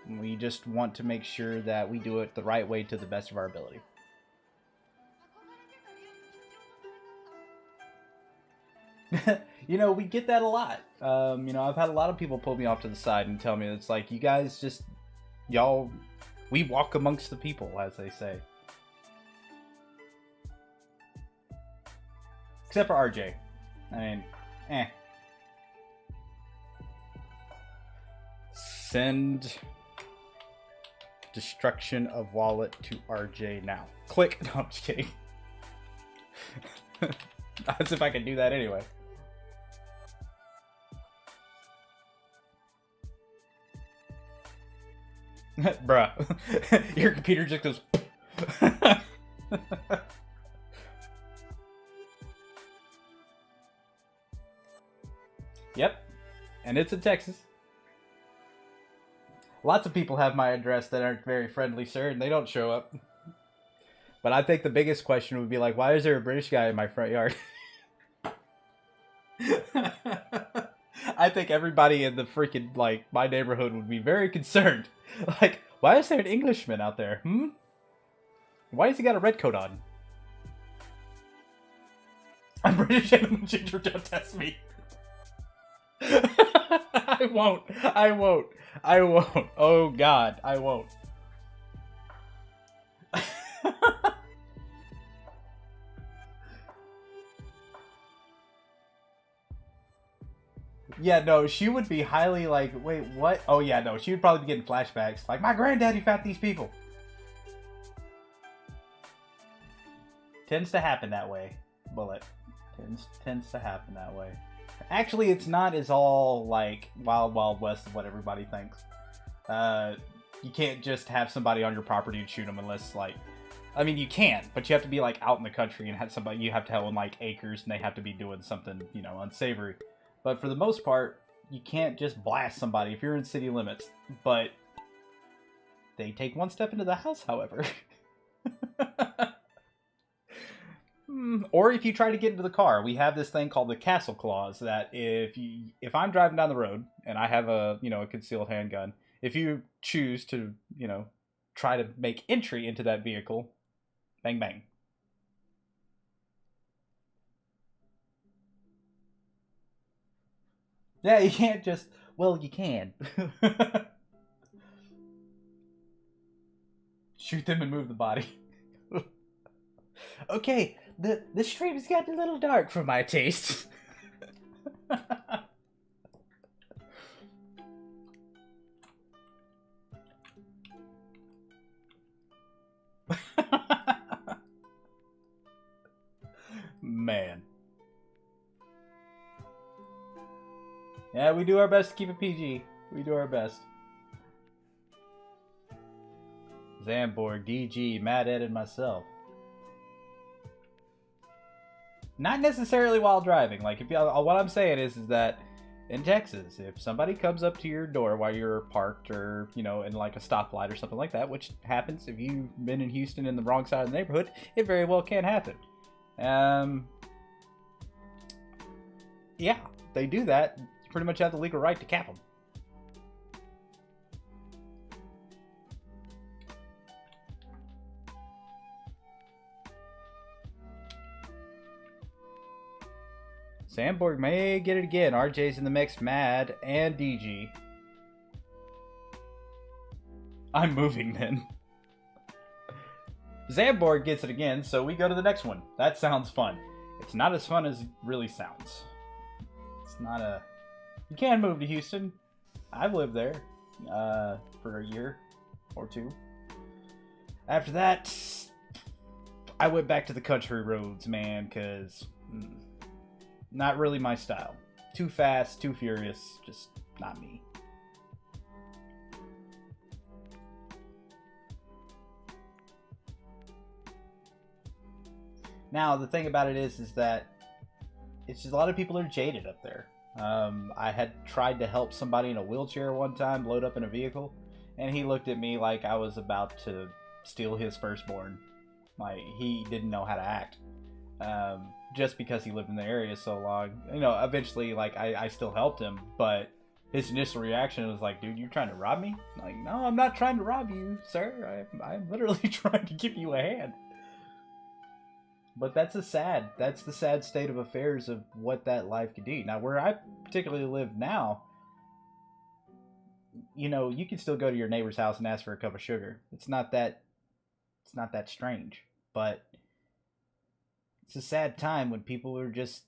We just want to make sure that we do it the right way to the best of our ability. You know, we get that a lot. You know, I've had a lot of people pull me off to the side and tell me it's like, you guys just, y'all, we walk amongst the people, as they say. Except for RJ. I mean, Send destruction of wallet to RJ now. Click. No, I'm just kidding. As if I could do that anyway. Bruh. Your computer just goes... Yep. And it's in Texas. Lots of people have my address that aren't very friendly, sir, and they don't show up. But I think the biggest question would be like, why is there a British guy in my front yard? I think everybody in the freaking, like, my neighborhood would be very concerned. Like, why is there an Englishman out there? Why has he got a red coat on? I'm British and Ginger, don't test me. I won't. Oh God, I won't. Yeah, no, she would be highly like, wait, what? Oh yeah, no, she would probably be getting flashbacks. Like, my granddaddy found these people. Tends to happen that way. Bullet. Tends to happen that way. Actually, it's not as all, like, wild, wild west of what everybody thinks. You can't just have somebody on your property and shoot them unless, like... I mean, you can, but you have to be, like, out in the country and have somebody... You have to have, like, acres, and they have to be doing something, you know, unsavory. But for the most part, you can't just blast somebody if you're in city limits. But they take one step into the house, however. Or if you try to get into the car, we have this thing called the castle clause that if I'm driving down the road and I have a concealed handgun, if you choose to, try to make entry into that vehicle, bang bang. Yeah, you can't just, well, you can. Shoot them and move the body. Okay, the stream's gotten a little dark for my taste. Man. Yeah, we do our best to keep it PG. We do our best. Zamborg, DG, Mad Ed, and myself. Not necessarily while driving. Like, if what I'm saying is that in Texas, if somebody comes up to your door while you're parked or, in like a stoplight or something like that, which happens if you've been in Houston in the wrong side of the neighborhood, it very well can happen. Yeah, they do that. You pretty much have the legal right to cap them. Sandborg may get it again. RJ's in the mix, Mad and DG. I'm moving then. Zamborg gets it again, so we go to the next one. That sounds fun. It's not as fun as it really sounds. It's not a... You can move to Houston. I've lived there for a year or two. After that, I went back to the country roads, man, because... Not really my style. Too fast, too furious, just not me. Now, the thing about it is that it's just a lot of people are jaded up there. I had tried to help somebody in a wheelchair one time load up in a vehicle, and he looked at me like I was about to steal his firstborn. Like, he didn't know how to act. Just because he lived in the area so long. You know, eventually, like, I still helped him, but his initial reaction was like, dude, you're trying to rob me? Like, no, I'm not trying to rob you, sir. I'm literally trying to give you a hand. But that's the sad state of affairs of what that life could be. Now, where I particularly live now, you know, you can still go to your neighbor's house and ask for a cup of sugar. It's not that strange. But it's a sad time when people are just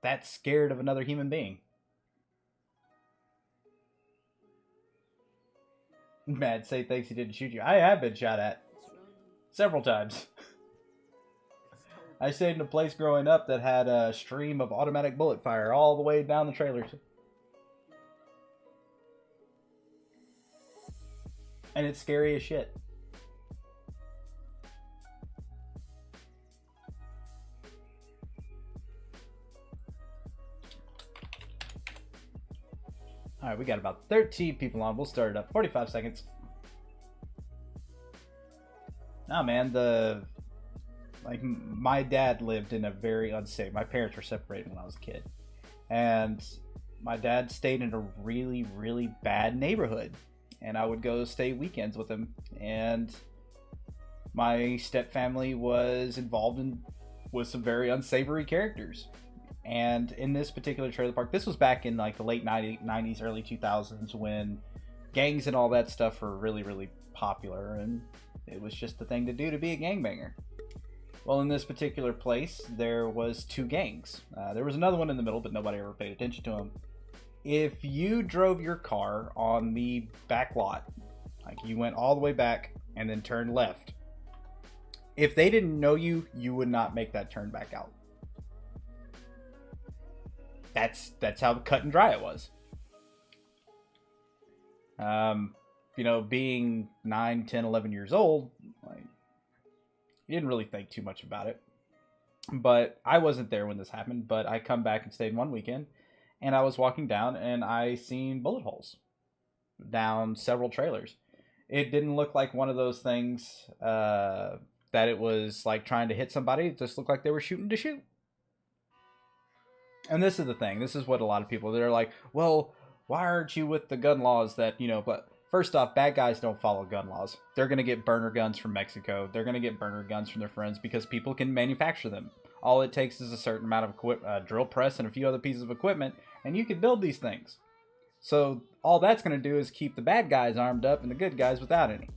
that scared of another human being. Mad say thinks he didn't shoot you. I have been shot at several times. I stayed in a place growing up that had a stream of automatic bullet fire all the way down the trailers. And it's scary as shit. Alright, we got about 13 people on. We'll start it up. 45 seconds. Oh man, my dad lived in a very unsafe. My parents were separated when I was a kid. And my dad stayed in a really, really bad neighborhood. And I would go stay weekends with him. And my stepfamily was involved with some very unsavory characters. And in this particular trailer park, this was back in like the late 90s, early 2000s, when gangs and all that stuff were really, really popular. And it was just the thing to do to be a gangbanger. Well, in this particular place, there was two gangs. There was another one in the middle, but nobody ever paid attention to them. If you drove your car on the back lot, like you went all the way back and then turned left, if they didn't know you, you would not make that turn back out. That's how cut and dry it was. You know, being 9, 10, 11 years old, like, you didn't really think too much about it. But I wasn't there when this happened, but I come back and stayed one weekend, and I was walking down and I seen bullet holes down several trailers. It didn't look like one of those things that it was like trying to hit somebody. It just looked like they were shooting to shoot. And this is the thing. This is what a lot of people, they're like, well, why aren't you with the gun laws that, you know, but first off, bad guys don't follow gun laws. They're going to get burner guns from Mexico. They're going to get burner guns from their friends because people can manufacture them. All it takes is a certain amount of drill press and a few other pieces of equipment, and you can build these things. So all that's going to do is keep the bad guys armed up and the good guys without any.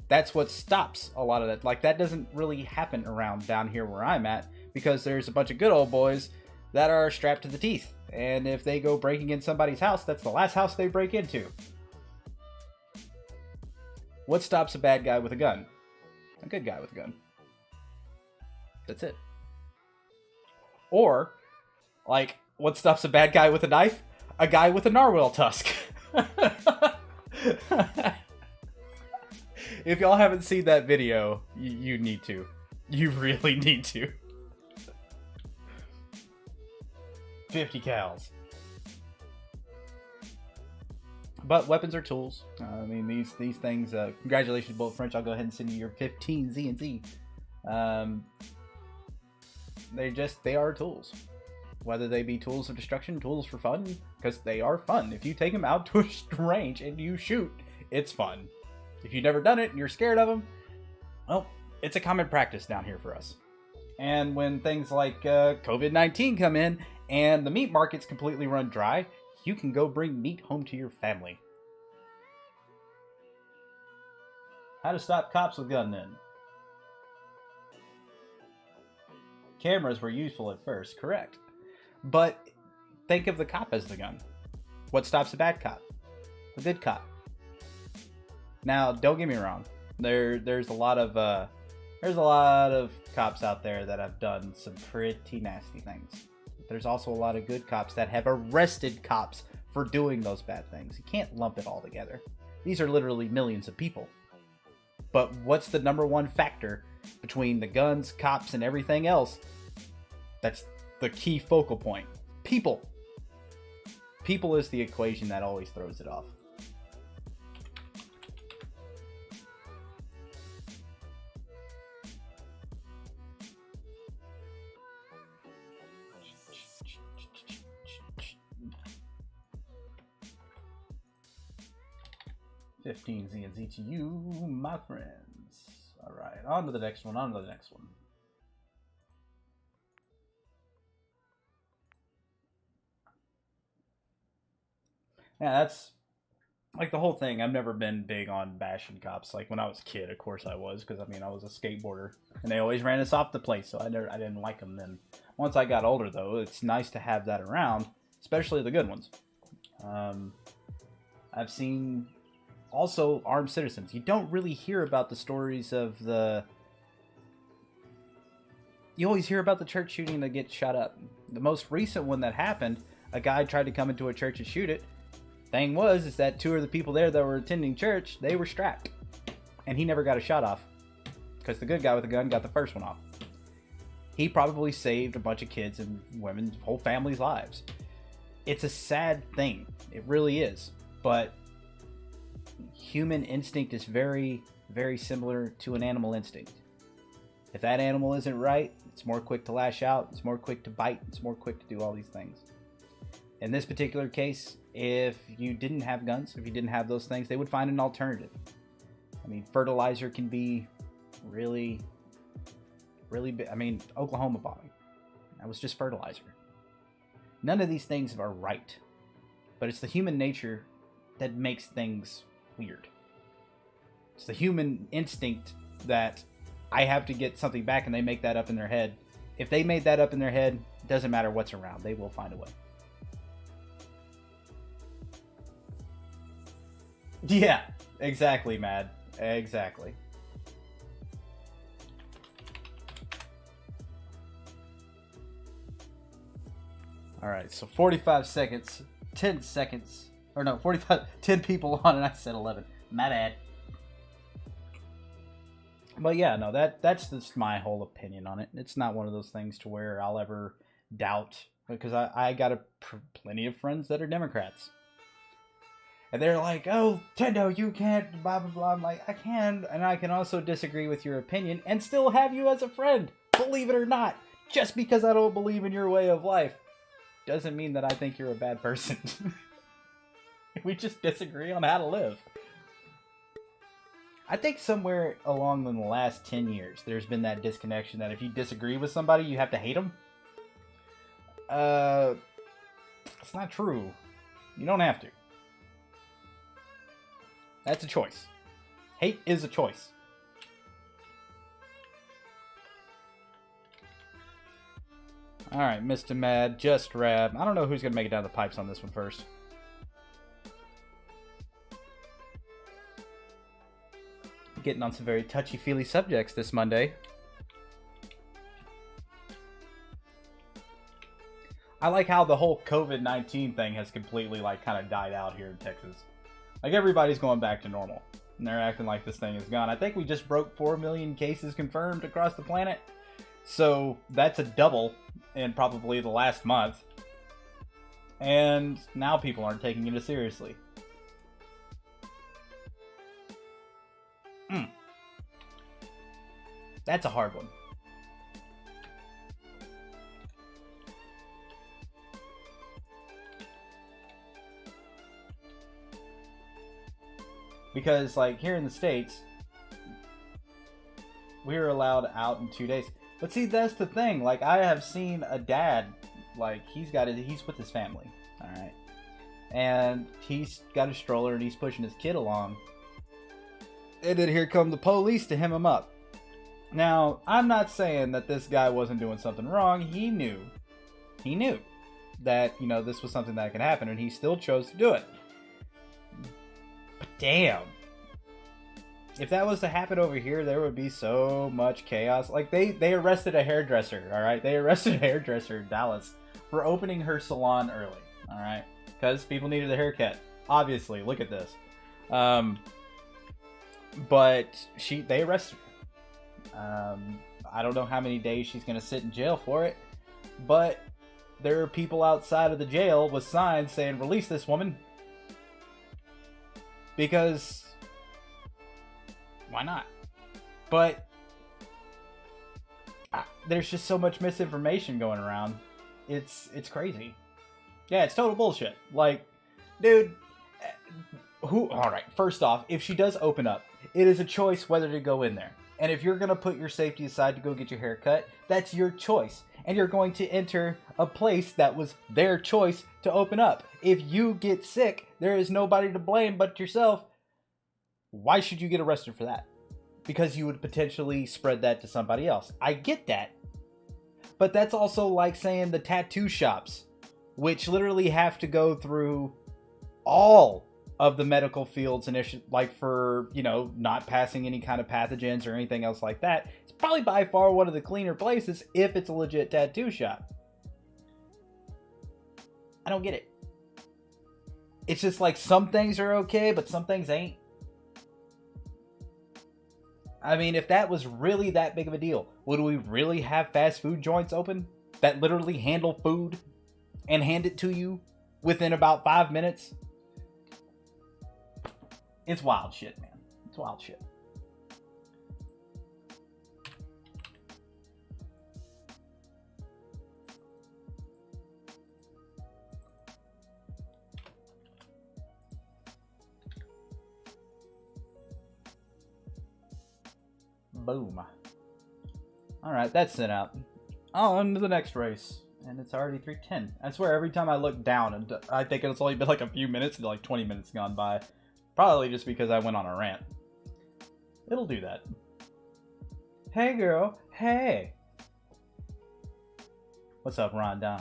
That's what stops a lot of that. Like, that doesn't really happen around down here where I'm at, because there's a bunch of good old boys that are strapped to the teeth. And if they go breaking in somebody's house, that's the last house they break into. What stops a bad guy with a gun? A good guy with a gun. That's it. Or, like, what stops a bad guy with a knife? A guy with a narwhal tusk. If y'all haven't seen that video, you need to. You really need to. 50 cals. But weapons are tools. I mean, these things. Congratulations, Bullet French. I'll go ahead and send you your 15 ZNZ. They are tools. Whether they be tools of destruction, tools for fun, because they are fun. If you take them out to a range and you shoot, it's fun. If you've never done it and you're scared of them, well, it's a common practice down here for us. And when things like COVID-19 come in and the meat market's completely run dry, you can go bring meat home to your family. How to stop cops with gun then? Cameras were useful at first, correct. But think of the cop as the gun. What stops a bad cop? A good cop. Now, don't get me wrong. There's a lot of There's a lot of cops out there that have done some pretty nasty things. There's also a lot of good cops that have arrested cops for doing those bad things. You can't lump it all together. These are literally millions of people. But what's the number one factor between the guns, cops, and everything else? That's the key focal point. People. People is the equation that always throws it off. $15 ZNZ to you, my friends. All right, on to the next one, on to the next one. Yeah, that's like the whole thing. I've never been big on bashing cops. Like when I was a kid, of course I was, because I mean I was a skateboarder, and they always ran us off the place, so I didn't like them then. Once I got older, though, it's nice to have that around, especially the good ones. I've seen also armed citizens. You don't really hear about the stories of the... You always hear about the church shooting that gets shot up. The most recent one that happened, a guy tried to come into a church and shoot it. Thing was, is that two of the people there that were attending church, they were strapped. And he never got a shot off. Because the good guy with the gun got the first one off. He probably saved a bunch of kids and women's whole family's lives. It's a sad thing. It really is. But human instinct is very, very similar to an animal instinct. If that animal isn't right, it's more quick to lash out, it's more quick to bite, it's more quick to do all these things. In this particular case, if you didn't have guns, if you didn't have those things, they would find an alternative. I mean, fertilizer can be really big. I mean, Oklahoma bombing. That was just fertilizer. None of these things are right. But it's the human nature that makes things weird. It's the human instinct that I have to get something back, and they make that up in their head. If they made that up in their head, it doesn't matter what's around. They will find a way. Yeah, exactly, Mad. Exactly. Alright, so 45 seconds, 10 seconds, or no, 45, 10 people on, and I said 11. My bad. But yeah, no, that's just my whole opinion on it. It's not one of those things to where I'll ever doubt, because I got plenty of friends that are Democrats. And they're like, oh, Tendo, you can't, blah, blah, blah. I'm like, I can, and I can also disagree with your opinion and still have you as a friend. Believe it or not. Just because I don't believe in your way of life doesn't mean that I think you're a bad person. We just disagree on how to live. I think somewhere along in the last 10 years, there's been that disconnection that if you disagree with somebody, you have to hate them. It's not true. You don't have to. That's a choice. Hate is a choice. Alright, Mr. Mad, Just Rab. I don't know who's going to make it down the pipes on this one first. Getting on some very touchy-feely subjects this Monday. I like how the whole COVID-19 thing has completely, like, kind of died out here in Texas. Like, everybody's going back to normal. And they're acting like this thing is gone. I think we just broke 4 million cases confirmed across the planet. So, that's a double in probably the last month. And now people aren't taking it as seriously. That's a hard one. Because, like, here in the States, we were allowed out in 2 days. But see, that's the thing. Like, I have seen a dad, like, he's with his family, alright? And he's got a stroller and he's pushing his kid along. And then here come the police to hem him up. Now, I'm not saying that this guy wasn't doing something wrong. He knew that, you know, this was something that could happen, and he still chose to do it. But damn. If that was to happen over here, there would be so much chaos. Like, they arrested a hairdresser, all right? They arrested a hairdresser in Dallas for opening her salon early, all right? Because people needed a haircut. Obviously, look at this. But they arrested her. I don't know how many days she's going to sit in jail for it, but there are people outside of the jail with signs saying, release this woman. Because why not? But there's just so much misinformation going around. It's crazy. Yeah, it's total bullshit. Like, dude, alright, first off, if she does open up, it is a choice whether to go in there. And if you're going to put your safety aside to go get your hair cut, that's your choice. And you're going to enter a place that was their choice to open up. If you get sick, there is nobody to blame but yourself. Why should you get arrested for that? Because you would potentially spread that to somebody else. I get that. But that's also like saying the tattoo shops, which literally have to go through all of the medical fields and like for, you know, not passing any kind of pathogens or anything else like that. It's probably by far one of the cleaner places if it's a legit tattoo shop. I don't get it. It's just like some things are okay, but some things ain't. I mean, if that was really that big of a deal, would we really have fast food joints open that literally handle food and hand it to you within about 5 minutes? It's wild shit, man. It's wild shit. Boom. Alright, that's sent out. On to the next race. And it's already 3:10. I swear, every time I look down, and I think it's only been like a few minutes, and like 20 minutes gone by. Probably just because I went on a rant. It'll do that. Hey, girl. Hey. What's up, Rondon?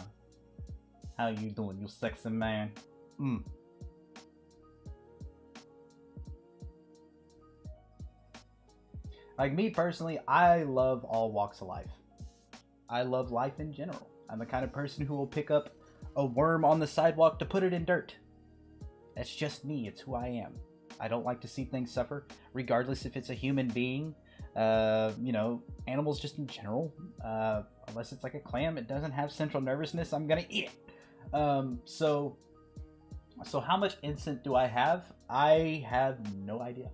How you doing, you sexy man? Like me personally, I love all walks of life. I love life in general. I'm the kind of person who will pick up a worm on the sidewalk to put it in dirt. That's just me. It's who I am. I don't like to see things suffer, regardless if it's a human being, you know, animals just in general. Unless it's like a clam, it doesn't have central nervousness, I'm gonna eat it. So how much instant do I have? I have no idea.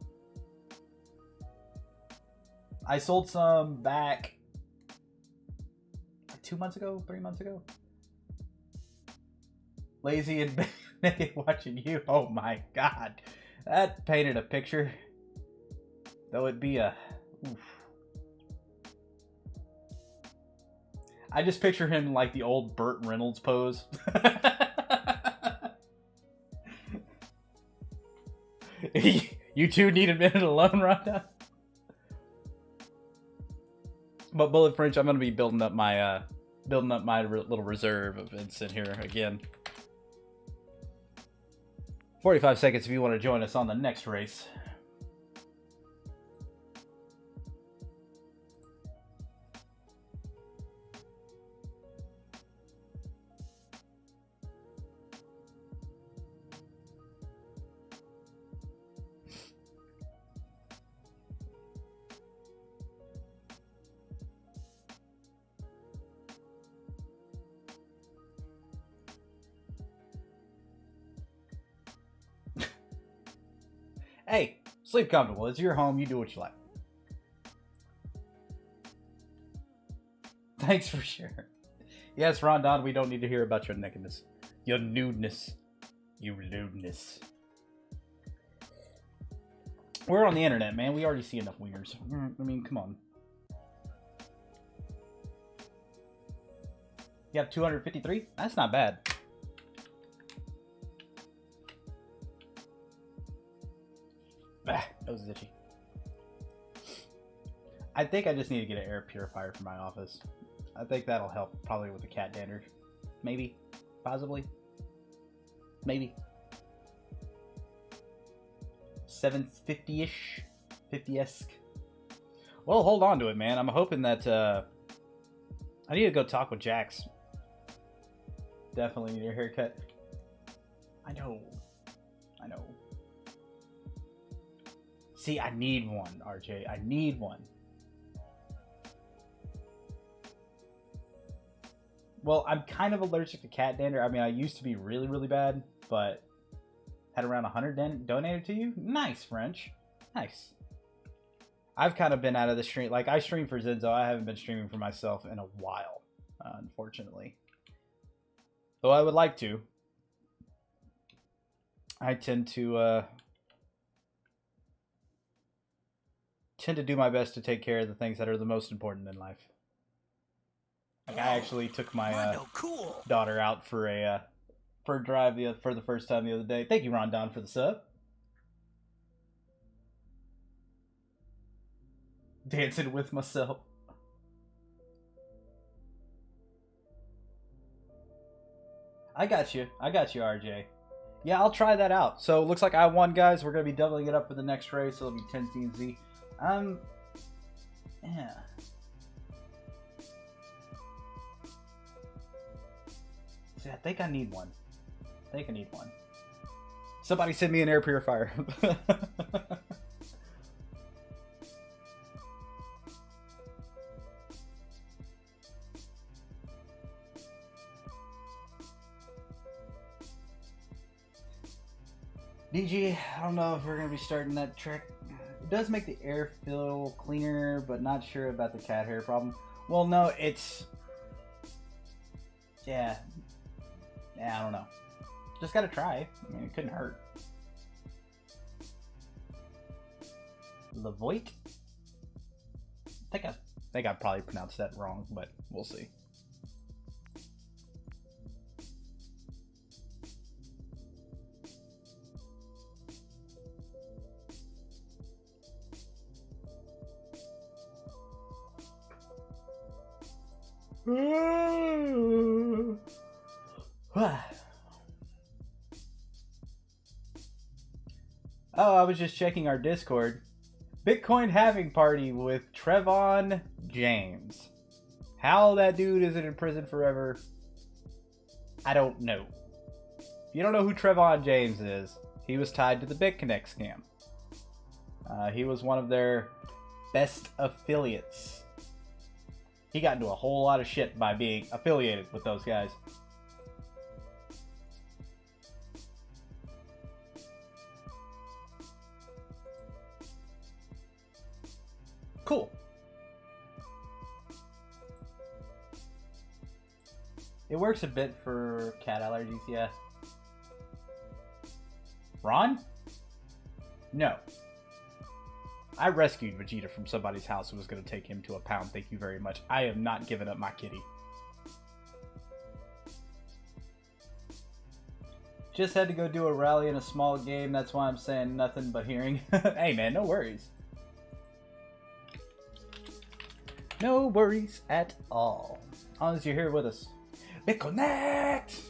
I sold some back 2 months ago, 3 months ago. Lazy and watching you. Oh my god. That painted a picture. Though it be a... Oof. I just picture him like the old Burt Reynolds pose. You two need a minute alone, Rhonda? But Bullet French, I'm gonna be building up my little reserve of Vincent here again. 45 seconds if you want to join us on the next race. Hey, sleep comfortable. It's your home. You do what you like. Thanks for sharing. Yes, Rondon, we don't need to hear about your nakedness. Your nudeness. You lewdness. We're on the internet, man. We already see enough wieners. I mean, come on. You have 253? That's not bad. Nose is itchy. I think I just need to get an air purifier for my office. I think that'll help probably with the cat dander. Maybe. Possibly. Maybe. 750-ish. 50-esque. Well, hold on to it, man. I'm hoping that I need to go talk with Jax. Definitely need a haircut. I know. See, I need one, RJ. I need one. Well, I'm kind of allergic to cat dander. I mean, I used to be really, really bad, but had around 100 donated to you. Nice, French. Nice. I've kind of been out of the stream. Like, I stream for ZNZ. I haven't been streaming for myself in a while, unfortunately. Though I would like to. I tend to do my best to take care of the things that are the most important in life. Like, I actually took my daughter out for a drive for the first time the other day. Thank you, Rondon, for the sub. Dancing with myself. I got you, RJ. Yeah, I'll try that out. So, looks like I won, guys. We're going to be doubling it up for the next race. So, it'll be 10 ZNZ. Yeah. See, I think I need one. Somebody send me an air purifier. DG, I don't know if we're going to be starting that trick. It does make the air feel cleaner, but not sure about the cat hair problem. Well, no, it's... Yeah, I don't know. Just gotta try. I mean, it couldn't hurt. Levoit? I think I probably pronounced that wrong, but we'll see. Oh, I was just checking our Discord. Bitcoin halving party with Trevon James. How that dude isn't in prison forever, I don't know. If you don't know who Trevon James is, he was tied to the BitConnect scam. He was one of their best affiliates. He got into a whole lot of shit by being affiliated with those guys. Cool. It works a bit for cat allergies, yeah. Ron? No. I rescued Vegeta from somebody's house who was going to take him to a pound. Thank you very much. I am not giving up my kitty. Just had to go do a rally in a small game. That's why I'm saying nothing but hearing. Hey, man, no worries. No worries at all. As long as you're here with us. BitConnect!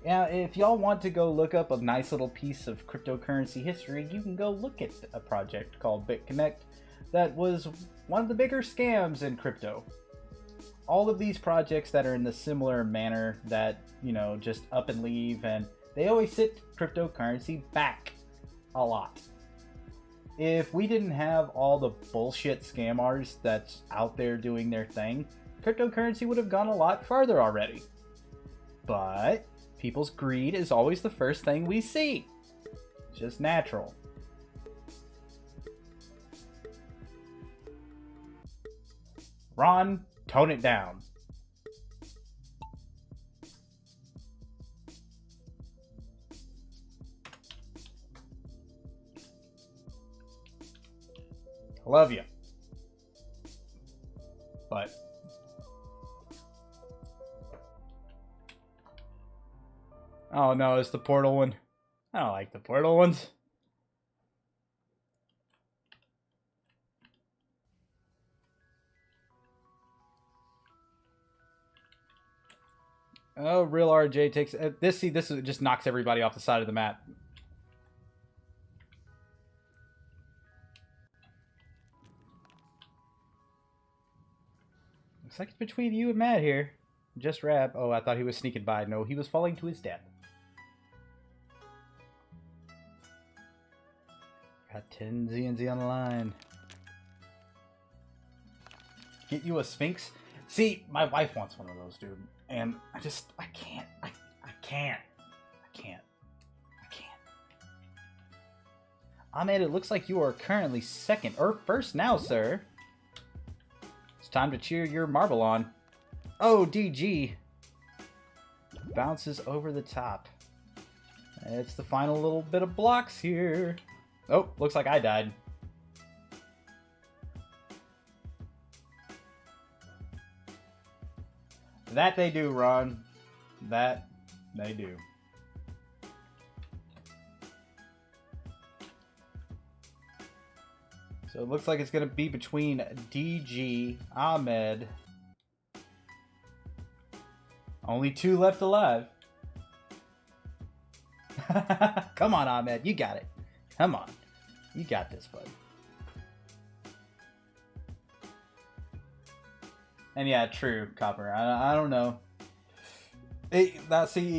Now, if y'all want to go look up a nice little piece of cryptocurrency history, you can go look at a project called BitConnect that was one of the bigger scams in crypto. All of these projects that are in the similar manner that, you know, just up and leave, and they always sit cryptocurrency back a lot. If we didn't have all the bullshit scammers that's out there doing their thing, cryptocurrency would have gone a lot farther already. But people's greed is always the first thing we see. It's just natural. Ron, tone it down. I love you. But oh no, it's the portal one. I don't like the portal ones. Oh, real RJ takes this. See, this just knocks everybody off the side of the map. Looks like it's between you and Matt here. Just Rab. Oh, I thought he was sneaking by. No, he was falling to his death. Got 10 ZNZ on the line. Get you a Sphinx? See, my wife wants one of those, dude. And I can't. I can't. Ahmed, it looks like you are currently second, or first now, sir. It's time to cheer your marble on. Oh, DG. Bounces over the top. It's the final little bit of blocks here. Oh, looks like I died. That they do, Ron. That they do. So it looks like it's going to be between DG, Ahmed. Only 2 left alive. Come on, Ahmed. You got it. Come on. You got this, bud. And yeah, true, Copper. I don't know. It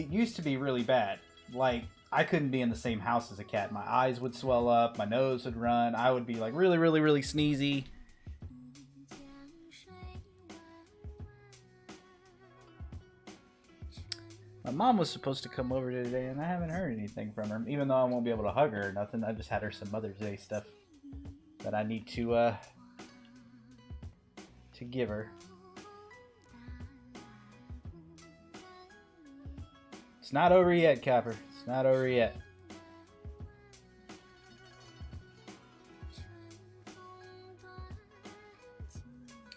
used to be really bad. Like, I couldn't be in the same house as a cat. My eyes would swell up. My nose would run. I would be like really, really, really sneezy. My mom was supposed to come over today, and I haven't heard anything from her. Even though I won't be able to hug her or nothing, I just had her some Mother's Day stuff that I need to give her. It's not over yet, Copper. It's not over yet.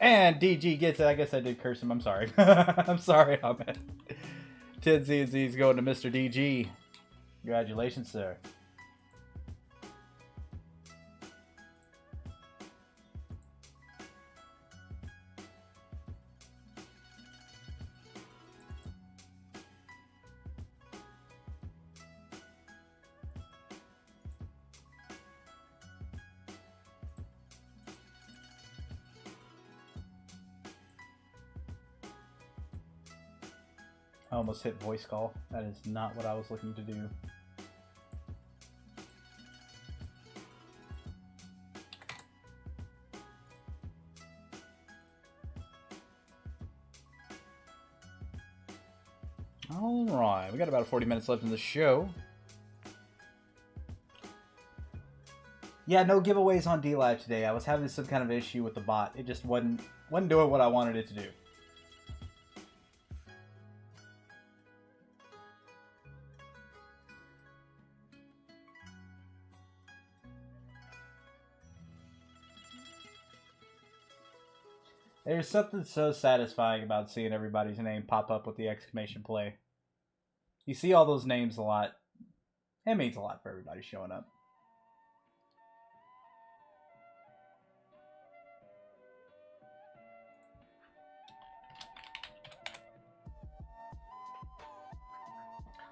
And DG gets it. I guess I did curse him. I'm sorry. I'm sorry, Ahmed. 10 ZNZ's going to Mr. DG. Congratulations, sir. I almost hit voice call. That is not what I was looking to do. Alright, we got about 40 minutes left in the show. Yeah, no giveaways on D-Live today. I was having some kind of issue with the bot. It just wasn't doing what I wanted it to do. There's something so satisfying about seeing everybody's name pop up with the exclamation play. You see all those names a lot. It means a lot for everybody showing up.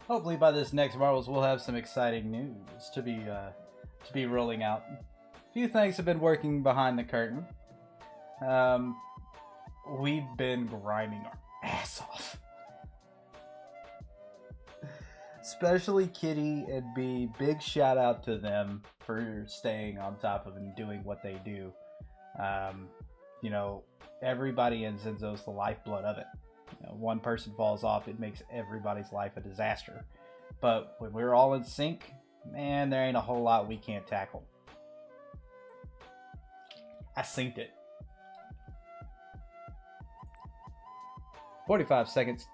Hopefully by this next Marvels we'll have some exciting news to be rolling out. A few things have been working behind the curtain. We've been grinding our ass off. Especially Kitty and B. Big shout out to them for staying on top of and doing what they do. You know, everybody in Zenzo's the lifeblood of it. You know, one person falls off, it makes everybody's life a disaster. But when we're all in sync, man, there ain't a whole lot we can't tackle. I synced it. 45 seconds.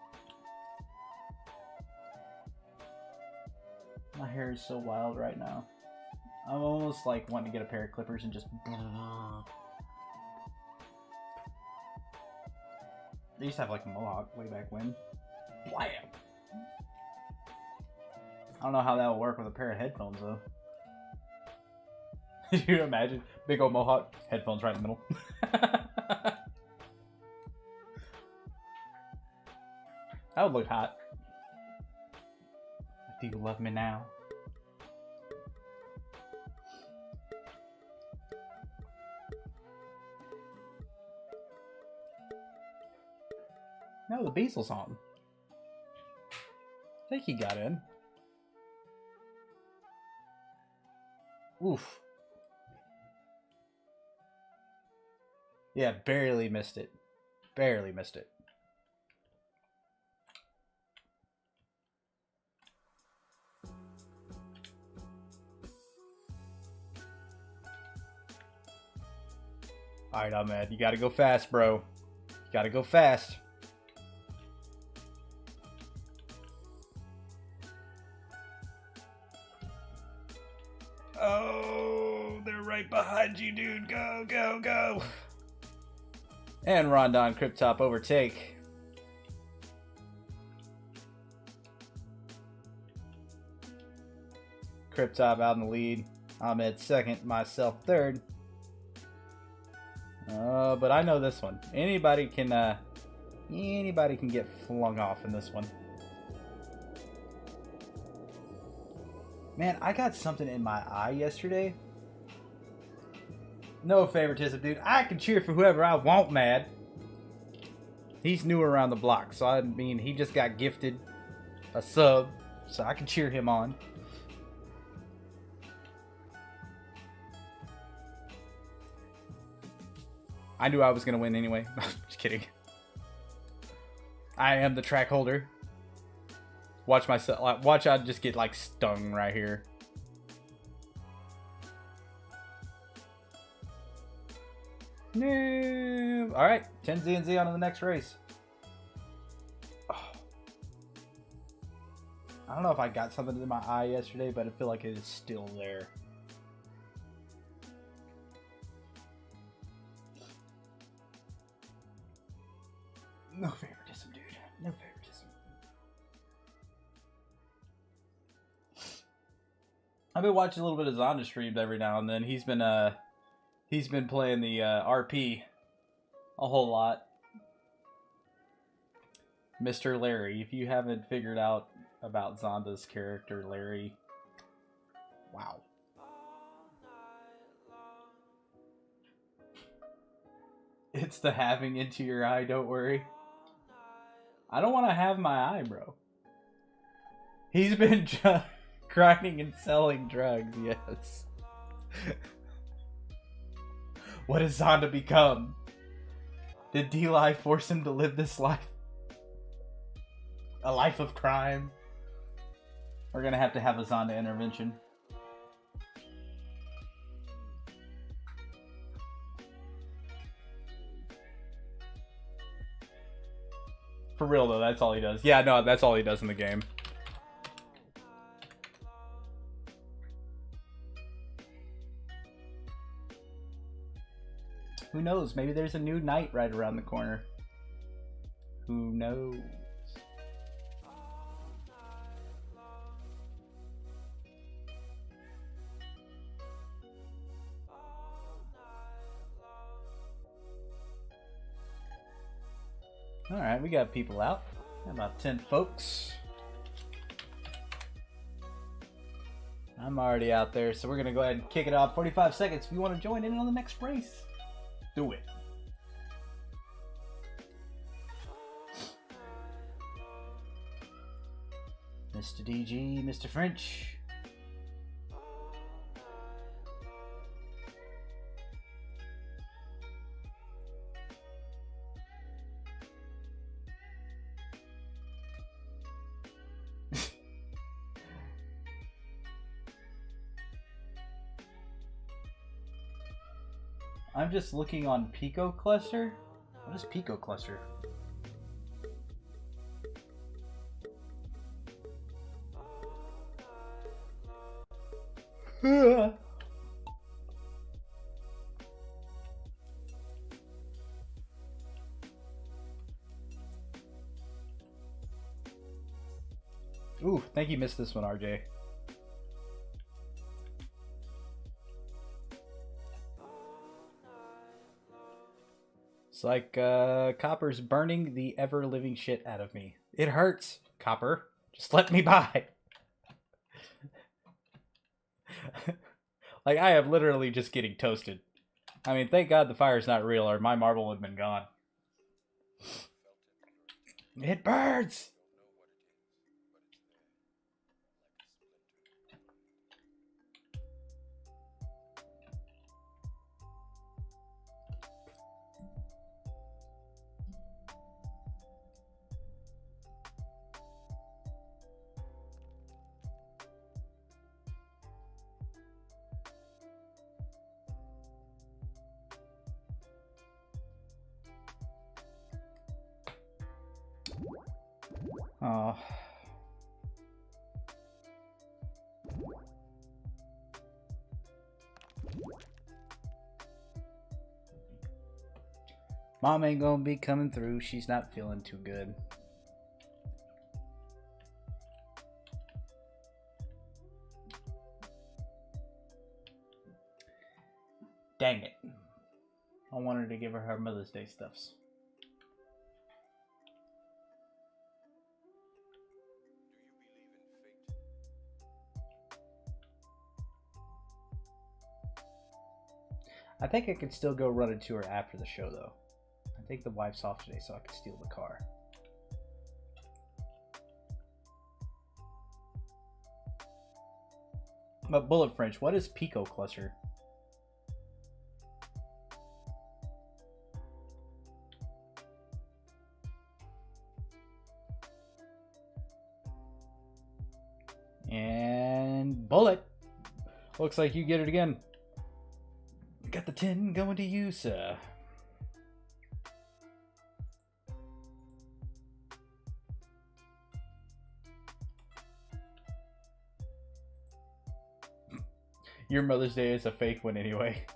My hair is so wild right now. I'm almost like wanting to get a pair of clippers and just... They used to have like a mohawk way back when. Blam! I don't know how that will work with a pair of headphones though. Can you imagine? Big old mohawk, headphones right in the middle. That would look hot. Do you love me now? No, the Beasel's on. I think he got in. Oof. Yeah, barely missed it. Barely missed it. Alright, Ahmed. You gotta go fast, bro. You gotta go fast. Oh, they're right behind you, dude. Go, go, go. And Rondon Cryptop overtake. Cryptop out in the lead. Ahmed second, myself third. But I know this one. Anybody can get flung off in this one. Man, I got something in my eye yesterday. No favoritism, dude. I can cheer for whoever I want, mad. He's new around the block, so I mean, he just got gifted a sub, so I can cheer him on. I knew I was going to win anyway. Just kidding. I am the track holder. Watch myself. Watch I just get like stung right here. No. All right. 10 ZNZ on to the next race. Oh. I don't know if I got something in my eye yesterday, but I feel like it is still there. No favoritism, dude. No favoritism. I've been watching a little bit of Zonda streams every now and then. He's been playing the RP a whole lot. Mr. Larry, if you haven't figured out about Zonda's character, Larry, wow. It's the having into your eye, don't worry. I don't want to have my eye, bro. He's been grinding and selling drugs, yes. What has Zonda become? Did D-Life force him to live this life? A life of crime? We're gonna have to have a Zonda intervention. For real though, that's all he does. Yeah, no, that's all he does in the game. Who knows? Maybe there's a new night right around the corner. Who knows? Alright, we got people out. About 10 folks. I'm already out there, so we're going to go ahead and kick it off. 45 seconds if you want to join in on the next race. Do it. Mr. DG, Mr. French. I'm just looking on Pico Cluster. What is Pico Cluster? Ooh, think you missed this one, RJ. It's like Copper's burning the ever-living shit out of me. It hurts, Copper. Just let me by. Like, I am literally just getting toasted. I mean, thank God the fire's not real or my marble would have been gone. It burns! Oh. Mom ain't gonna be coming through. She's not feeling too good. Dang it. I wanted to give her Mother's Day stuffs. I think I could still go run it to her after the show, though. I think the wife's off today, so I could steal the car. But Bullet French, what is Pico Cluster? And Bullet, looks like you get it again. Got the 10 going to you, sir. Your Mother's Day is a fake one anyway.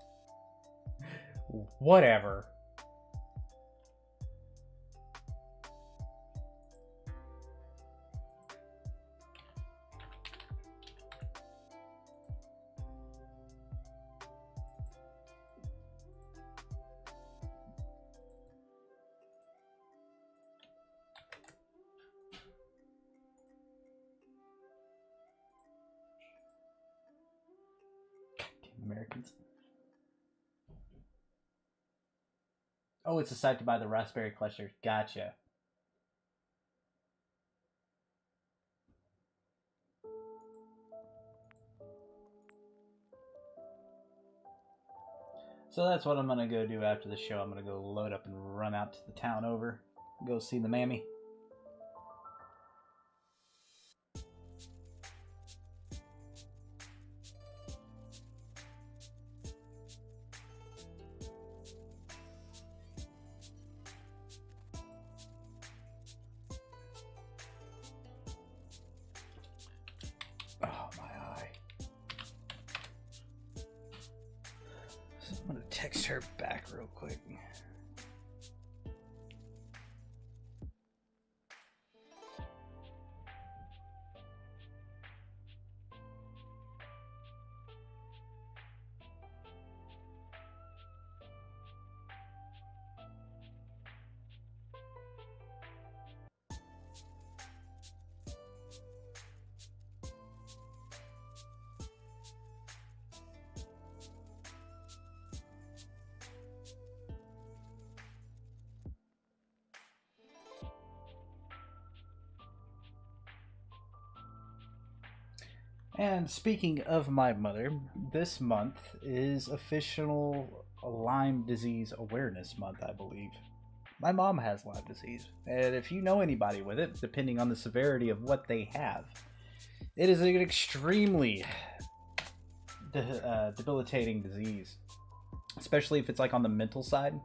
Whatever. Americans. Oh, it's a site to buy the Raspberry Cluster. Gotcha. So that's what I'm gonna go do after the show. I'm gonna go load up and run out to the town over. Go see the mammy. Oh, my eye. So I'm gonna text her back real quick. And speaking of my mother, this month is official Lyme disease awareness month, I believe. My mom has Lyme disease, and if you know anybody with it, depending on the severity of what they have, it is an extremely debilitating disease, especially if it's like on the mental side.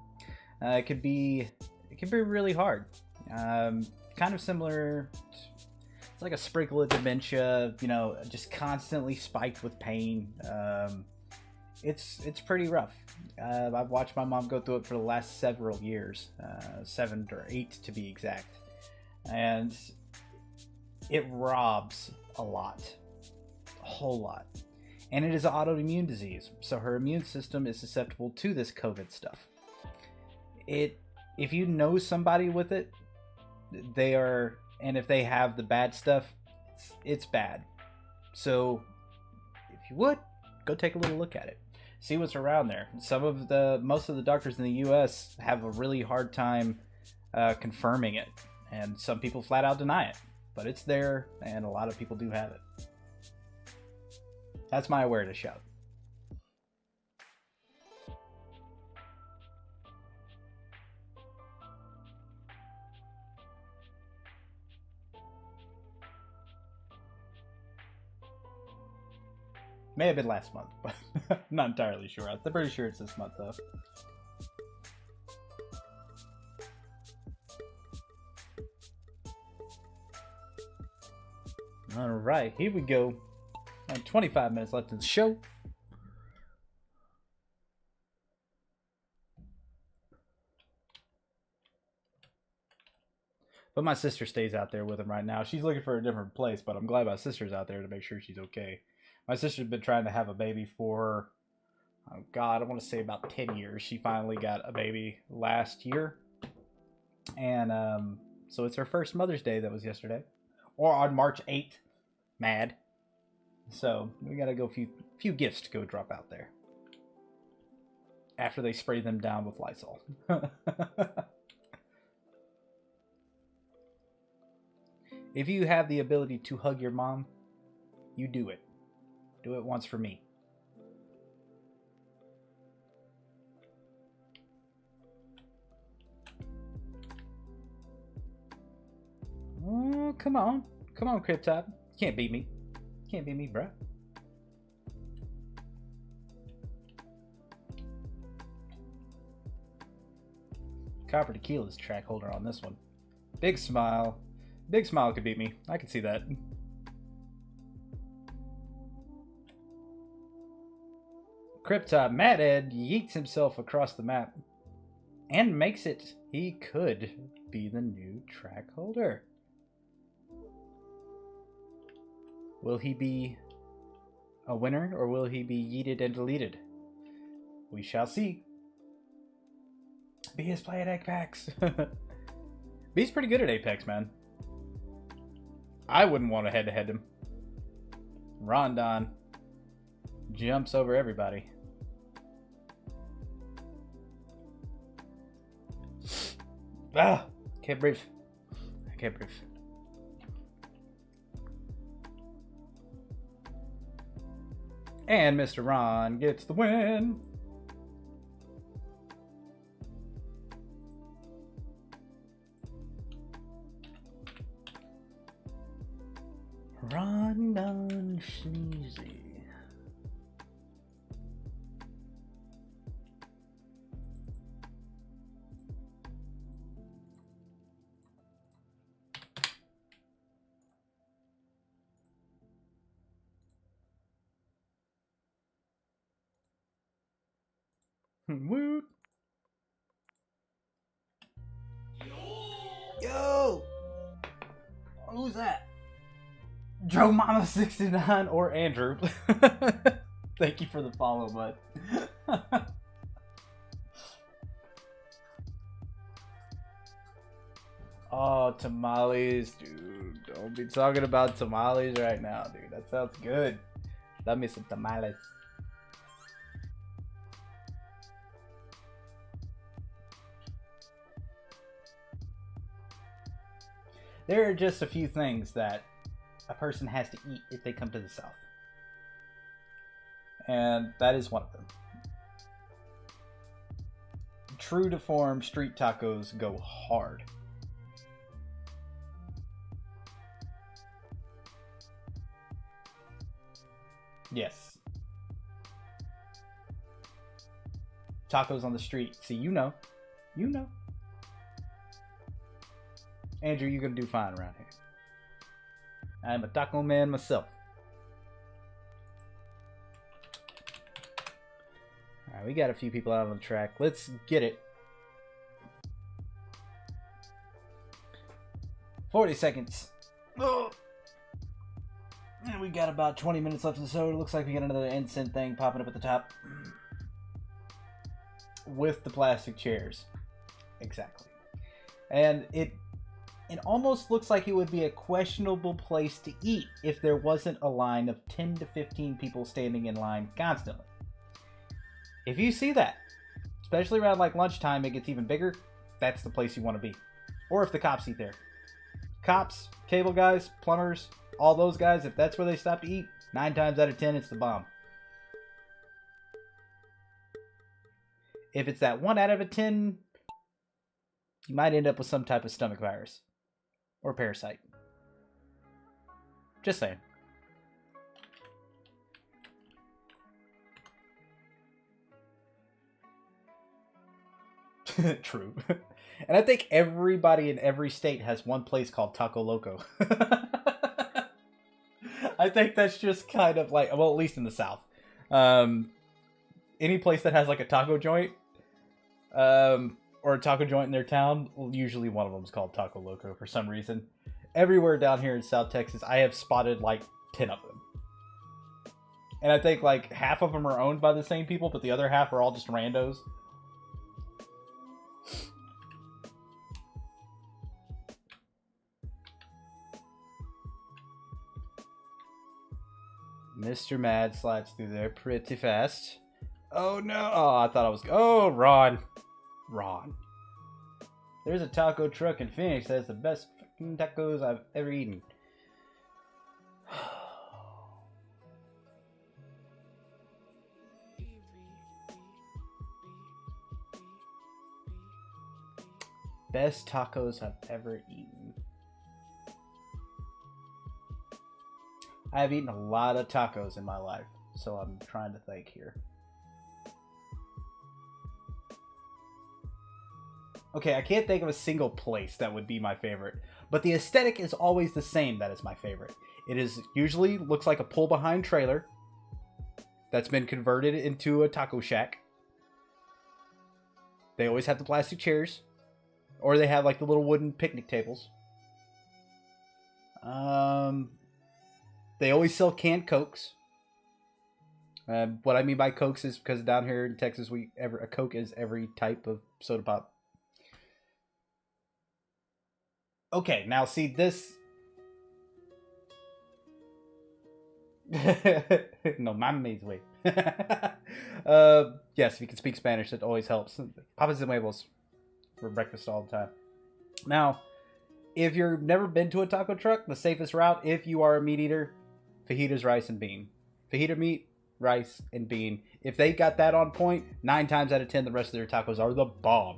It can be really hard. Kind of similar. It's like a sprinkle of dementia, you know, just constantly spiked with pain. It's pretty rough. I've watched my mom go through it for the last several years, 7 or 8 to be exact, and it robs a whole lot. And it is an autoimmune disease, so her immune system is susceptible to this COVID stuff. If you know somebody with it, they are. And if they have the bad stuff, it's bad. So, if you would, go take a little look at it. See what's around there. Most of the doctors in the U.S. have a really hard time confirming it. And some people flat out deny it. But it's there, and a lot of people do have it. That's my awareness shout. May have been last month, but I'm not entirely sure. I'm pretty sure it's this month, though. Alright, here we go. And 25 minutes left in the show. But my sister stays out there with him right now. She's looking for a different place, but I'm glad my sister's out there to make sure she's okay. My sister's been trying to have a baby for, oh God, I want to say about 10 years. She finally got a baby last year. And so it's her first Mother's Day that was yesterday. Or on March 8th. Mad. So we gotta go few gifts to go drop out there. After they spray them down with Lysol. If you have the ability to hug your mom, you do it. Do it once for me. Oh, come on. Come on, Cryptop. Can't beat me. Can't beat me, bruh. Copper Tequila's track holder on this one. Big smile. Big smile could beat me. I can see that. Cryptop Mad Ed yeets himself across the map and makes it. He could be the new track holder. Will he be a winner or will he be yeeted and deleted? We shall see. B is playing Apex. B's pretty good at Apex, man. I wouldn't want to head-to-head him. Rondon jumps over everybody. Ah! Can't breathe. I can't breathe. And Mr. Ron gets the win. Rondon Sheezy. Woot. Yo! Who's that? Joe Mama 69 or Andrew. Thank you for the follow, bud. Oh, tamales, dude. Don't be talking about tamales right now, dude. That sounds good. Love me some tamales. There are just a few things that a person has to eat if they come to the South. And that is one of them. True to form, street tacos go hard. Yes. Tacos on the street. See, you know. You know. Andrew, you're gonna do fine around here. I'm a taco man myself. Alright, we got a few people out on the track. Let's get it. 40 seconds. Oh. And we got about 20 minutes left in the show. It looks like we got another instant thing popping up at the top. With the plastic chairs. Exactly. And it almost looks like it would be a questionable place to eat if there wasn't a line of 10 to 15 people standing in line constantly. If you see that, especially around like lunchtime, it gets even bigger, that's the place you want to be. Or if the cops eat there. cops, cable guys, plumbers, all those guys, if that's where they stop to eat, 9 times out of 10, it's the bomb. If it's that 1 out of 10, you might end up with some type of stomach virus or parasite. Just saying. True. And I think everybody in every state has one place called Taco Loco. I think that's just kind of like, well, at least in the South. Any place that has like a taco joint, or a taco joint in their town, usually one of them is called Taco Loco for some reason. Everywhere down here in South Texas, I have spotted like 10 of them. And I think like half of them are owned by the same people, but the other half are all just randos. Mr. Mad slides through there pretty fast. Oh no! Oh, I thought I was... Oh, Ron. Ron. There's a taco truck in Phoenix that has the best fucking tacos I've ever eaten. Best tacos I've ever eaten. I have eaten a lot of tacos in my life, so I'm trying to think here. Okay, I can't think of a single place that would be my favorite, but the aesthetic is always the same that is my favorite. It is usually looks like a pull-behind trailer that's been converted into a taco shack. They always have the plastic chairs, or they have like the little wooden picnic tables. They always sell canned Cokes. What I mean by Cokes is because down here in Texas, a Coke is every type of soda pop. Okay, now see this. No mames, wait. Yes, if you can speak Spanish, it always helps. Papas and huevos for breakfast all the time. Now, if you've never been to a taco truck, the safest route, if you are a meat eater, fajitas, rice, and bean. Fajita meat, rice, and bean. If they got that on point, 9 times out of 10, the rest of their tacos are the bomb.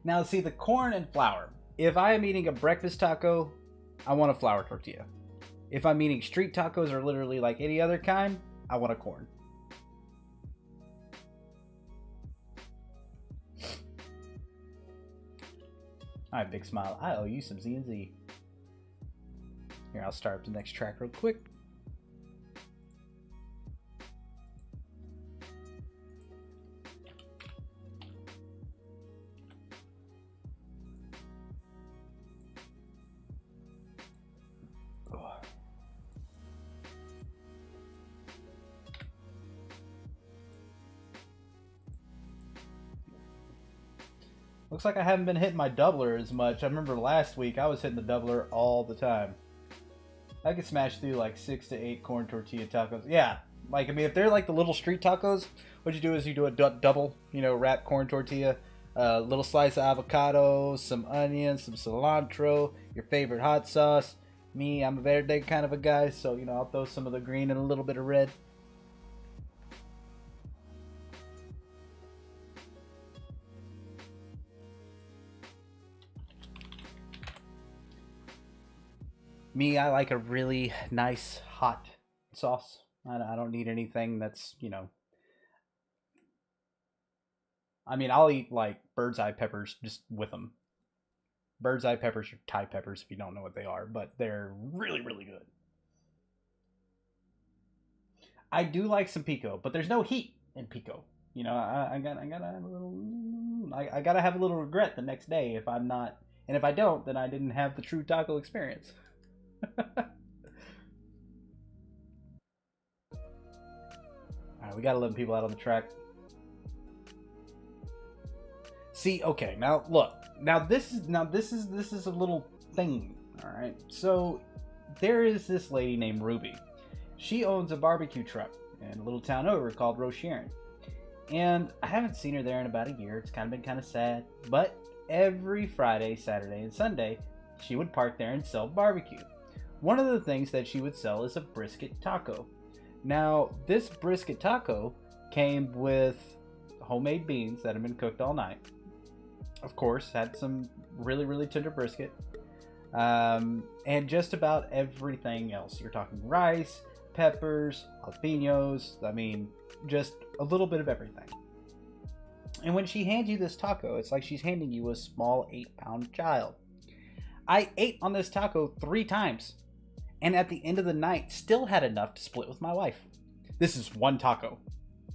Now, see, the corn and flour. If I am eating a breakfast taco, I want a flour tortilla. If I'm eating street tacos or literally like any other kind, I want a corn. Alright, big smile. I owe you some ZNZ. Here, I'll start up the next track real quick. Looks like I haven't been hitting my doubler as much. I remember last week I was hitting the doubler all the time. I could smash through like 6 to 8 corn tortilla tacos. Yeah, like I mean, if they're like the little street tacos, what you do is you do a double, you know, wrap corn tortilla, a little slice of avocado, some onions, some cilantro, your favorite hot sauce. Me, I'm a verde kind of a guy, so you know I'll throw some of the green and a little bit of red. Me, I like a really nice hot sauce. I don't need anything that's, you know... I mean, I'll eat, like, bird's eye peppers just with them. Bird's eye peppers are Thai peppers if you don't know what they are, but they're really, really good. I do like some pico, but there's no heat in pico. You know, I gotta have a little... I gotta have a little regret the next day if I'm not... And if I don't, then I didn't have the true taco experience. Alright, we got 11 people out on the track. See, okay, now look. Now this is a little thing, alright? So there is this lady named Ruby. She owns a barbecue truck in a little town over called Rocheron. And I haven't seen her there in about a year. It's kind of been kind of sad. But every Friday, Saturday, and Sunday, she would park there and sell barbecue. One of the things that she would sell is a brisket taco. Now, this brisket taco came with homemade beans that had been cooked all night. Of course, had some really, really tender brisket. And just about everything else. You're talking rice, peppers, jalapenos. I mean, just a little bit of everything. And when she hands you this taco, it's like she's handing you a small 8-pound child. I ate on this taco 3 times. And at the end of the night, still had enough to split with my wife. This is one taco.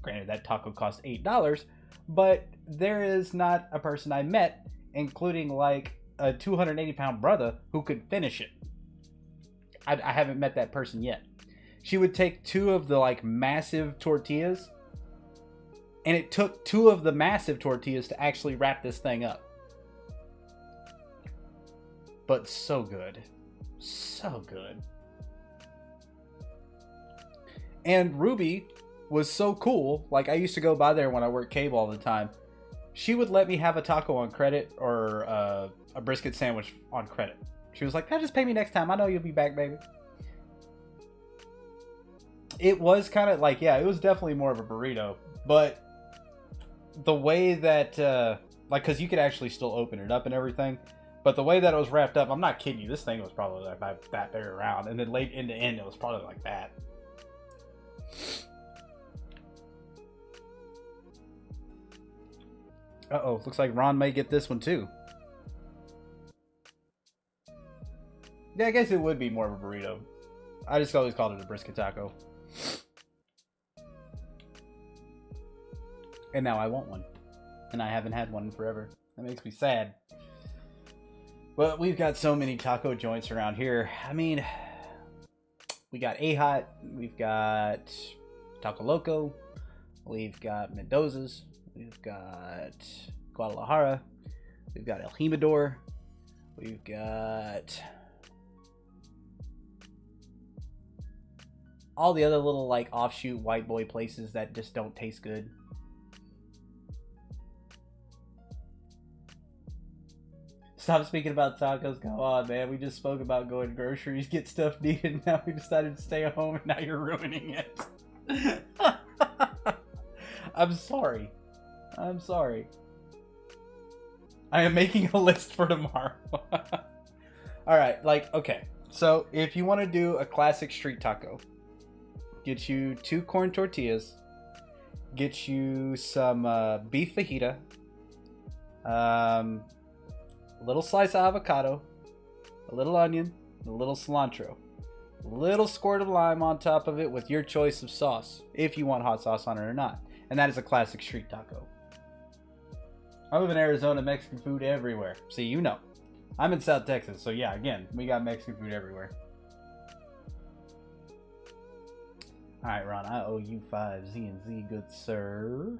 Granted, that taco cost $8, but there is not a person I met, including like a 280-pound brother, who could finish it. I haven't met that person yet. She would take 2 of the like massive tortillas, and it took 2 of the massive tortillas to actually wrap this thing up. But so good. So good. And Ruby was so cool. Like, I used to go by there when I worked cable all the time. She would let me have a taco on credit or a brisket sandwich on credit. She was like, just pay me next time. I know you'll be back, baby. It was kind of like, yeah, it was definitely more of a burrito. But the way that, like, because you could actually still open it up and everything. But the way that it was wrapped up, I'm not kidding you. This thing was probably like that big around. And then late end to end, it was probably like that. Uh-oh, looks like Ron may get this one too. Yeah, I guess it would be more of a burrito. I just always called it a brisket taco. And now I want one. And I haven't had one in forever. That makes me sad. But we've got so many taco joints around here. I mean, we got A-Hot, we've got Taco Loco, we've got Mendoza's, we've got Guadalajara, we've got El Jimador, we've got all the other little like offshoot white boy places that just don't taste good. Stop speaking about tacos. Come on, man. We just spoke about going to groceries, get stuff needed, and now we decided to stay at home, and now you're ruining it. I'm sorry. I'm sorry. I am making a list for tomorrow. Alright, like, okay. So, if you want to do a classic street taco, get you 2 corn tortillas, get you some beef fajita, a little slice of avocado, a little onion, a little cilantro, a little squirt of lime on top of it with your choice of sauce, if you want hot sauce on it or not. And that is a classic street taco. I live in Arizona, Mexican food everywhere. See, you know. I'm in South Texas, so yeah, again, we got Mexican food everywhere. Alright, Ron, I owe you 5 ZNZ, good sir.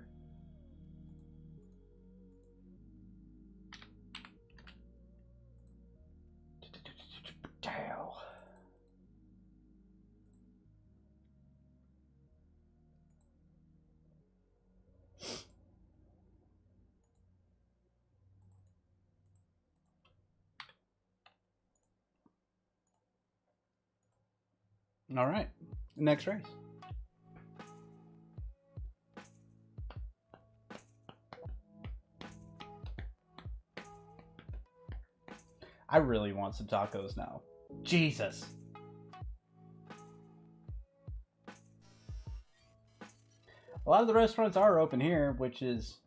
All right, next race. I really want some tacos now. Jesus. A lot of the restaurants are open here, which is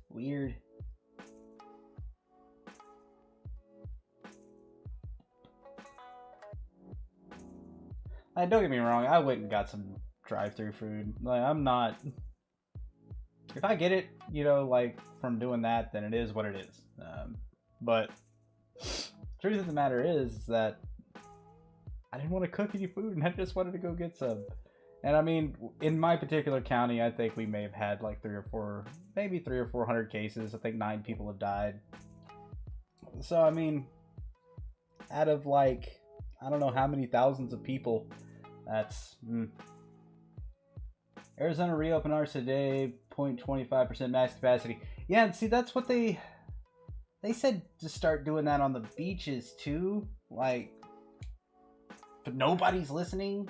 weird. Don't get me wrong, I went and got some drive-thru food. Like, I'm not... If I get it, you know, like, from doing that, then it is what it is. But truth of the matter is that I didn't want to cook any food, and I just wanted to go get some. And I mean, in my particular county, I think we may have had like 300 or 400 cases. I think 9 people have died. So, I mean, out of like, I don't know how many thousands of people, that's Arizona reopened ours today, 0.25% max capacity. Yeah, and see, that's what they said to start doing that on the beaches too. Like, but nobody's listening.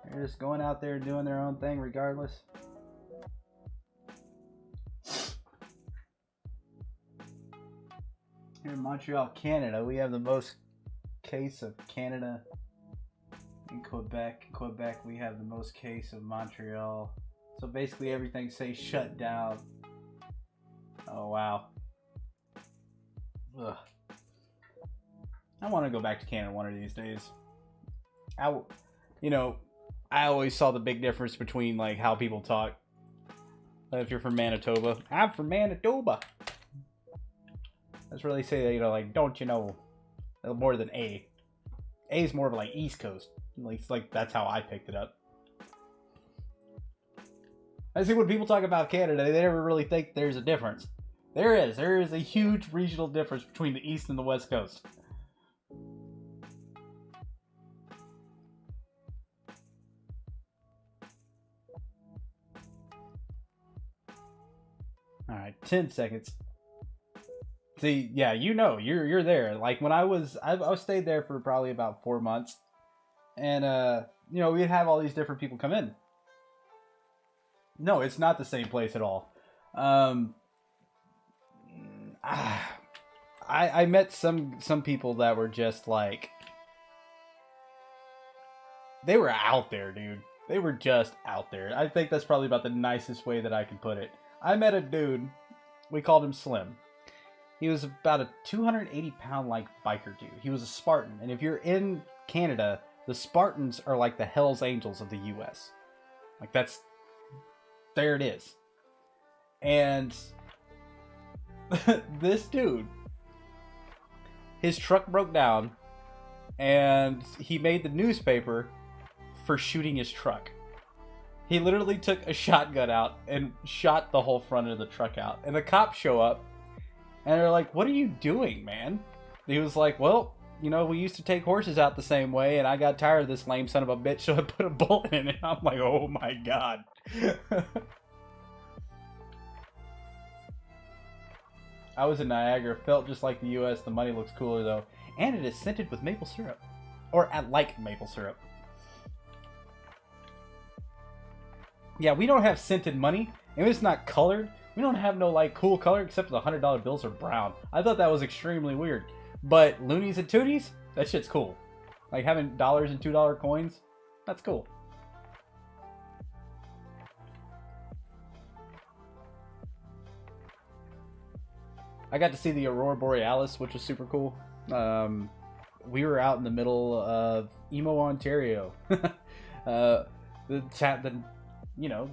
They're just going out there doing their own thing regardless. Here in Montreal, Canada, we have the most case of Canada in Quebec. In Quebec, we have the most case of Montreal. So basically everything stays shut down. Oh, wow. Ugh. I want to go back to Canada one of these days. I always saw the big difference between like how people talk. If you're from Manitoba, I'm from Manitoba. That's where they say, like, don't you know, more than A. A is more of like East Coast. Like that's how I picked it up. I see when people talk about Canada, they never really think there's a difference. There is a huge regional difference between the East and the West Coast. All right, 10 seconds. See, yeah, you're there. Like when I stayed there for probably about 4 months, and we'd have all these different people come in. No, it's not the same place at all. I met some people that were just like, they were out there, dude. They were just out there. I think that's probably about the nicest way that I can put it. I met a dude, we called him Slim. He was about a 280-pound like biker dude. He was a Spartan, and if you're in Canada, the Spartans are like the Hells Angels of the U.S. Like there it is. And this dude, his truck broke down, and he made the newspaper for shooting his truck. He literally took a shotgun out and shot the whole front of the truck out. And the cops show up, and they're like, "What are you doing, man?" He was like, "Well, we used to take horses out the same way, and I got tired of this lame son of a bitch, so I put a bullet in it." I'm like, oh my god. I was in Niagara, felt just like the US. The money looks cooler though. And it is scented with maple syrup. Or like maple syrup. Yeah, we don't have scented money, and it's not colored. We don't have no like cool color except for the $100 bills are brown. I thought that was extremely weird. But loonies and tooties, that shit's cool. Like having dollars and $2 coins, that's cool. I got to see the Aurora Borealis, which was super cool. We were out in the middle of Emo, Ontario. The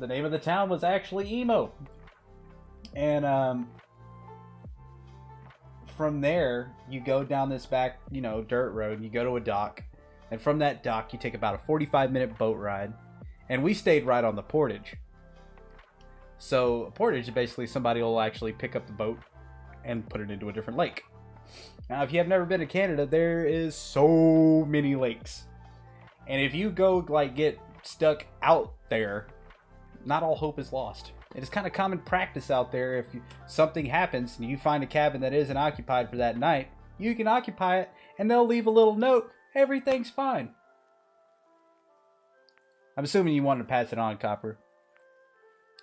name of the town was actually Emo. And from there, you go down this back, dirt road, and you go to a dock. And from that dock, you take about a 45-minute boat ride. And we stayed right on the portage. So, a portage is basically somebody will actually pick up the boat and put it into a different lake. Now, if you have never been to Canada, there is so many lakes. And if you go, get stuck out there, not all hope is lost. It is kind of common practice out there. If something happens and you find a cabin that isn't occupied for that night, you can occupy it, and they'll leave a little note. Everything's fine. I'm assuming you want to pass it on, Copper.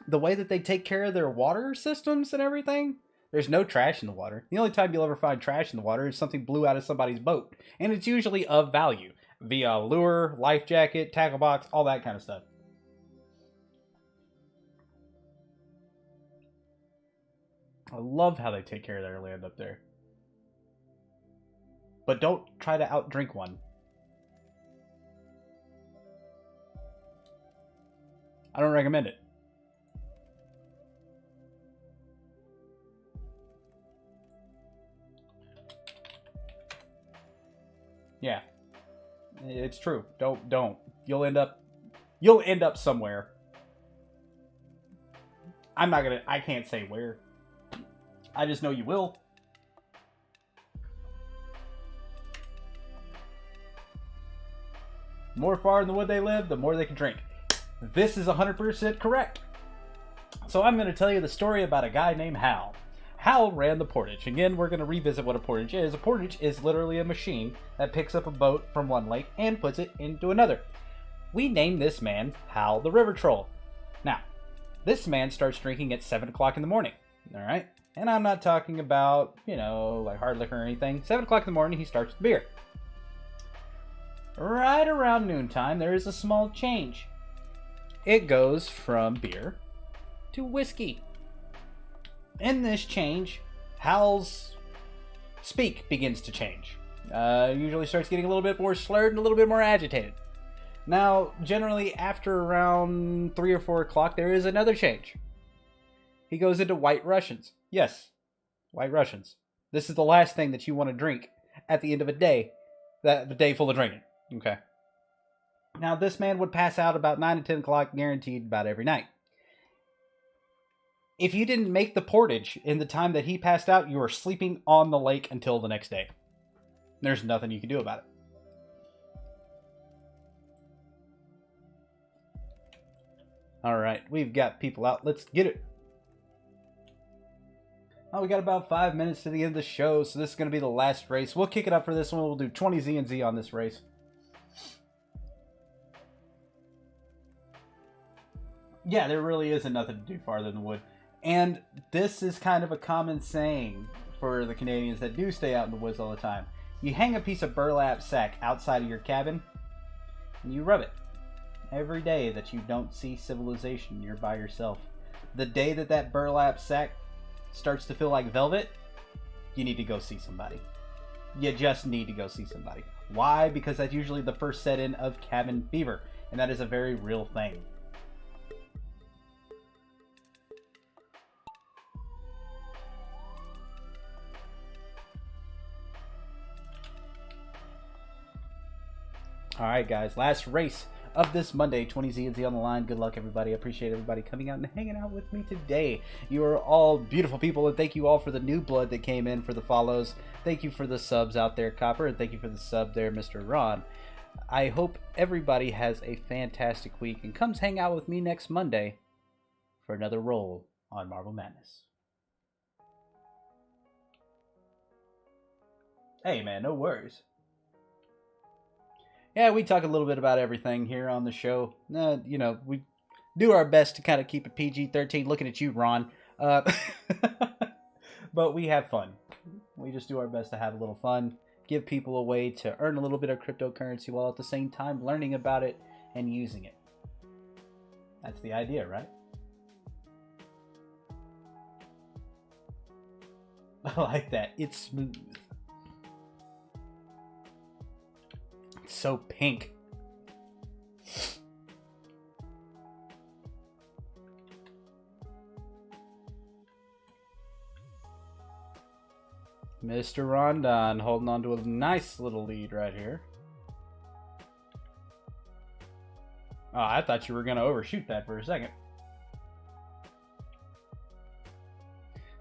The way that they take care of their water systems and everything, there's no trash in the water. The only time you'll ever find trash in the water is something blew out of somebody's boat. And it's usually of value. Via lure, life jacket, tackle box, all that kind of stuff. I love how they take care of their land up there. But don't try to outdrink one. I don't recommend it. Yeah. It's true. Don't. You'll end up somewhere. I can't say where. I just know you will. The more far in the wood they live, the more they can drink. This is 100% correct. So I'm going to tell you the story about a guy named Hal. Hal ran the portage. Again, we're going to revisit what a portage is. A portage is literally a machine that picks up a boat from one lake and puts it into another. We named this man Hal the River Troll. Now, this man starts drinking at 7 o'clock in the morning. Alright? And I'm not talking about, like hard liquor or anything. 7 o'clock in the morning, he starts with beer. Right around noontime, there is a small change. It goes from beer to whiskey. In this change, Hal's speak begins to change. Usually starts getting a little bit more slurred and a little bit more agitated. Now, generally after around 3 or 4 o'clock, there is another change. He goes into White Russians. Yes, White Russians. This is the last thing that you want to drink at the end of a day. The day full of drinking. Okay. Now, this man would pass out about 9 to 10 o'clock, guaranteed about every night. If you didn't make the portage in the time that he passed out, you were sleeping on the lake until the next day. There's nothing you can do about it. Alright, we've got people out. Let's get it. Oh, we got about 5 minutes to the end of the show, so this is going to be the last race. We'll kick it up for this one. We'll do 20 ZNZ on this race. Yeah, there really isn't nothing to do farther than the wood. And this is kind of a common saying for the Canadians that do stay out in the woods all the time. You hang a piece of burlap sack outside of your cabin, and you rub it. Every day that you don't see civilization, you're by yourself. The day that that burlap sack starts to feel like velvet, you need to go see somebody. You just need to go see somebody. Why? Because that's usually the first set-in of cabin fever, and that is a very real thing. Alright guys, last race of this Monday, 20 ZNZ on the line. Good luck everybody. I appreciate everybody coming out and hanging out with me today. You are all beautiful people, and thank you all for the new blood that came in for the follows. Thank you for the subs out there, Copper, and thank you for the sub there, Mr. Ron. I hope everybody has a fantastic week and comes hang out with me next Monday for another roll on Marble Madness. Hey man, no worries. Yeah, we talk a little bit about everything here on the show. We do our best to kind of keep it PG-13. Looking at you, Ron. But we have fun. We just do our best to have a little fun, give people a way to earn a little bit of cryptocurrency while at the same time learning about it and using it. That's the idea, right? I like that. It's smooth. So pink. Mr. Rondon holding on to a nice little lead right here. Oh, I thought you were going to overshoot that for a second.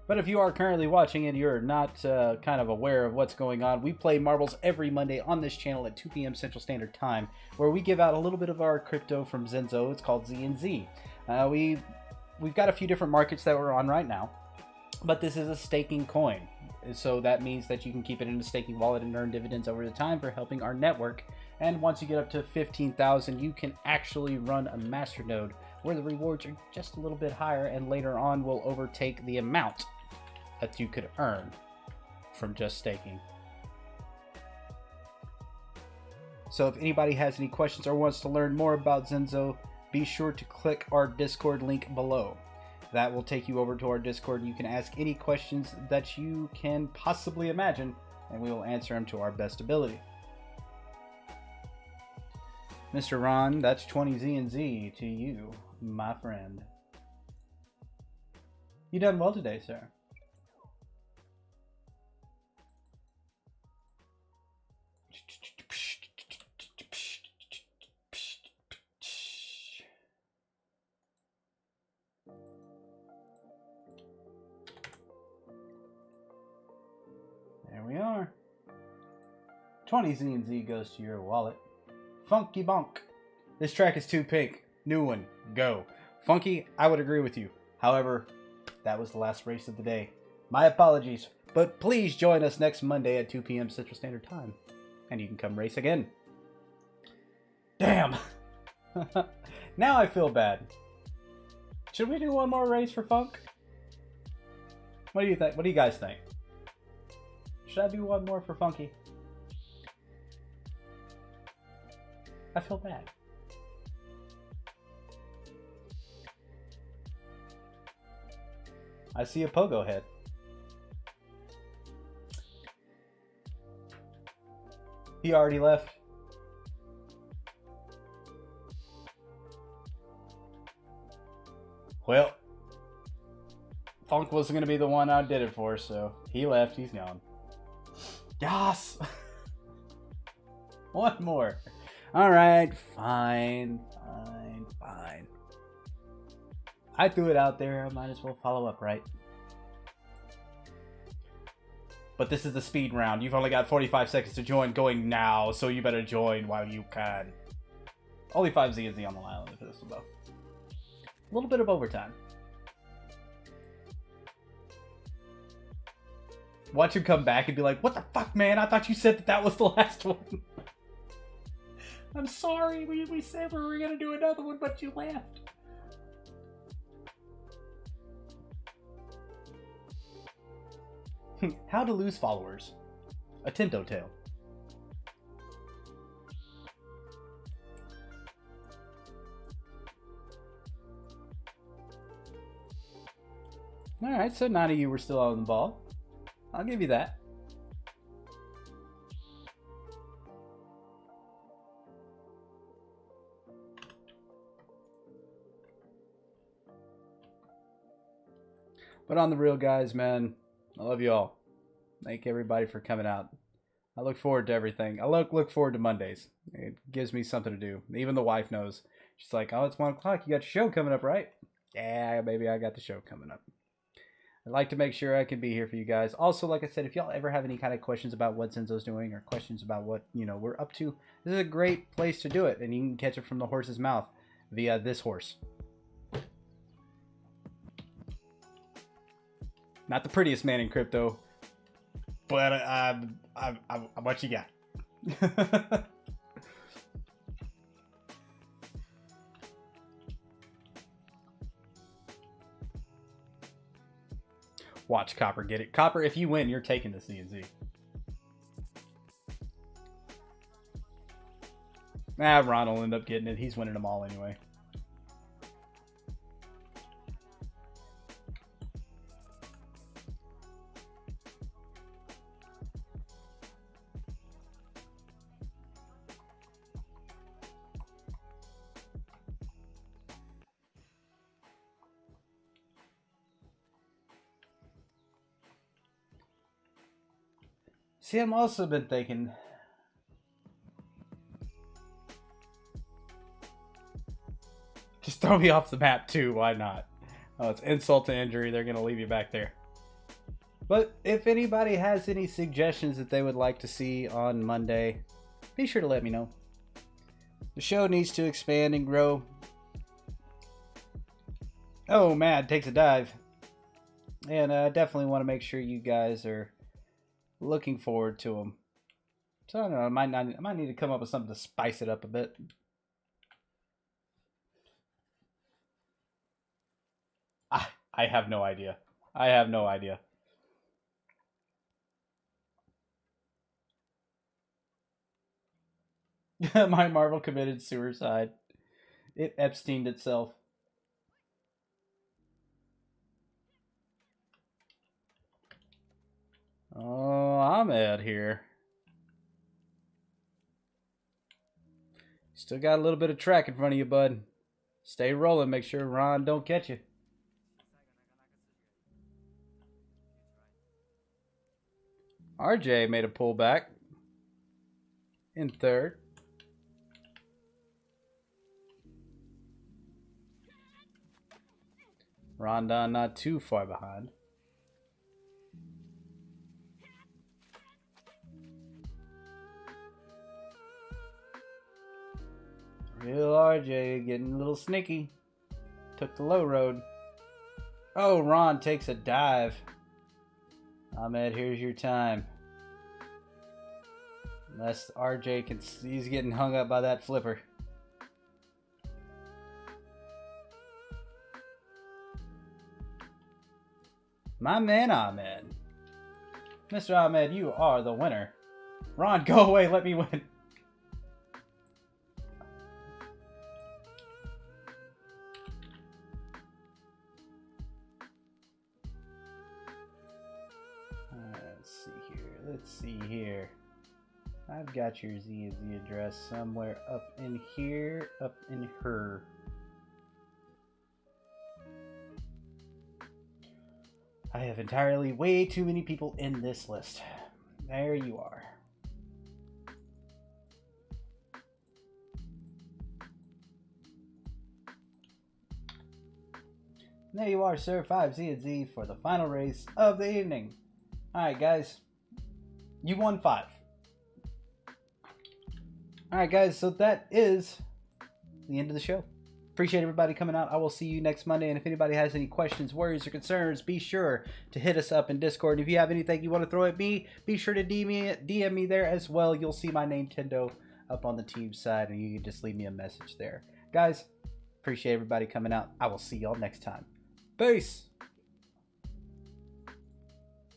But if you are currently watching and you're not kind of aware of what's going on, we play marbles every Monday on this channel at 2 p.m. Central Standard Time, where we give out a little bit of our crypto from ZNZ. It's called ZNZ. We've got a few different markets that we're on right now, but this is a staking coin. So that means that you can keep it in a staking wallet and earn dividends over the time for helping our network. And once you get up to 15,000, you can actually run a masternode where the rewards are just a little bit higher, and later on will overtake the amount that you could earn from just staking. So if anybody has any questions or wants to learn more about ZNZ, be sure to click our Discord link below. That will take you over to our Discord, and you can ask any questions that you can possibly imagine, and we will answer them to our best ability. Mr. Ron, that's 20 ZNZ to you, my friend. You done well today, sir. There we are. 20 ZNZ goes to your wallet. Funky bonk. This track is too pink. New one. Go. Funky, I would agree with you. However, that was the last race of the day. My apologies. But please join us next Monday at 2 p.m. Central Standard Time. And you can come race again. Damn! Now I feel bad. Should we do one more race for Funk? What do you think? What do you guys think? Should I do one more for Funky? I feel bad. I see a pogo head. He already left. Well, Funk wasn't going to be the one I did it for, so he left. He's gone. Yas! One more. Alright, fine. I threw it out there. I might as well follow up, right? But this is the speed round. You've only got 45 seconds to join going now, so you better join while you can. Only 5 ZNZ on the island for this one, though. A little bit of overtime. Watch him come back and be like, what the fuck, man? I thought you said that was the last one. I'm sorry. We said we were going to do another one, but you left. How to lose followers. A Tinto Tale. Alright, so none of you were still on the ball. I'll give you that. But on the real, guys, man, I love you all. Thank everybody for coming out. I look forward to everything. I look forward to Mondays. It gives me something to do. Even the wife knows. She's like, oh, it's 1 o'clock. You got your show coming up, right? Yeah, baby, I got the show coming up. I'd like to make sure I can be here for you guys. Also, like I said, if y'all ever have any kind of questions about what Zenzo's doing or questions about what, we're up to, this is a great place to do it. And you can catch it from the horse's mouth via this horse. Not the prettiest man in crypto, but what you got? Watch Copper get it. Copper, if you win, you're taking the ZNZ. Ron will end up getting it. He's winning them all anyway. See, I'm also been thinking, just throw me off the map too, why not? Oh, it's insult to injury, they're going to leave you back there. But if anybody has any suggestions that they would like to see on Monday, be sure to let me know. The show needs to expand and grow. Oh, Mad takes a dive. And I definitely want to make sure you guys are looking forward to them. So I don't know, I might need to come up with something to spice it up a bit. I have no idea. I have no idea. My Marvel committed suicide. It Epsteined itself. Oh, I'm out here. Still got a little bit of track in front of you, bud. Stay rolling. Make sure Ron don't catch you. RJ made a pullback in third. Rondon not too far behind. Little RJ getting a little sneaky. Took the low road. Oh, Ron takes a dive. Ahmed, here's your time. Unless RJ can... He's getting hung up by that flipper. My man Ahmed. Mr. Ahmed, you are the winner. Ron, go away. Let me win. Let's see here. I've got your ZNZ address somewhere up in here, up in her. I have entirely way too many people in this list. There you are. There you are, sir. 5 ZNZ for the final race of the evening. Alright, guys. You won 5. Alright, guys. So that is the end of the show. Appreciate everybody coming out. I will see you next Monday. And if anybody has any questions, worries, or concerns, be sure to hit us up in Discord. If you have anything you want to throw at me, be sure to DM me there as well. You'll see my name, Tendo, up on the team side. And you can just leave me a message there. Guys, appreciate everybody coming out. I will see y'all next time. Peace.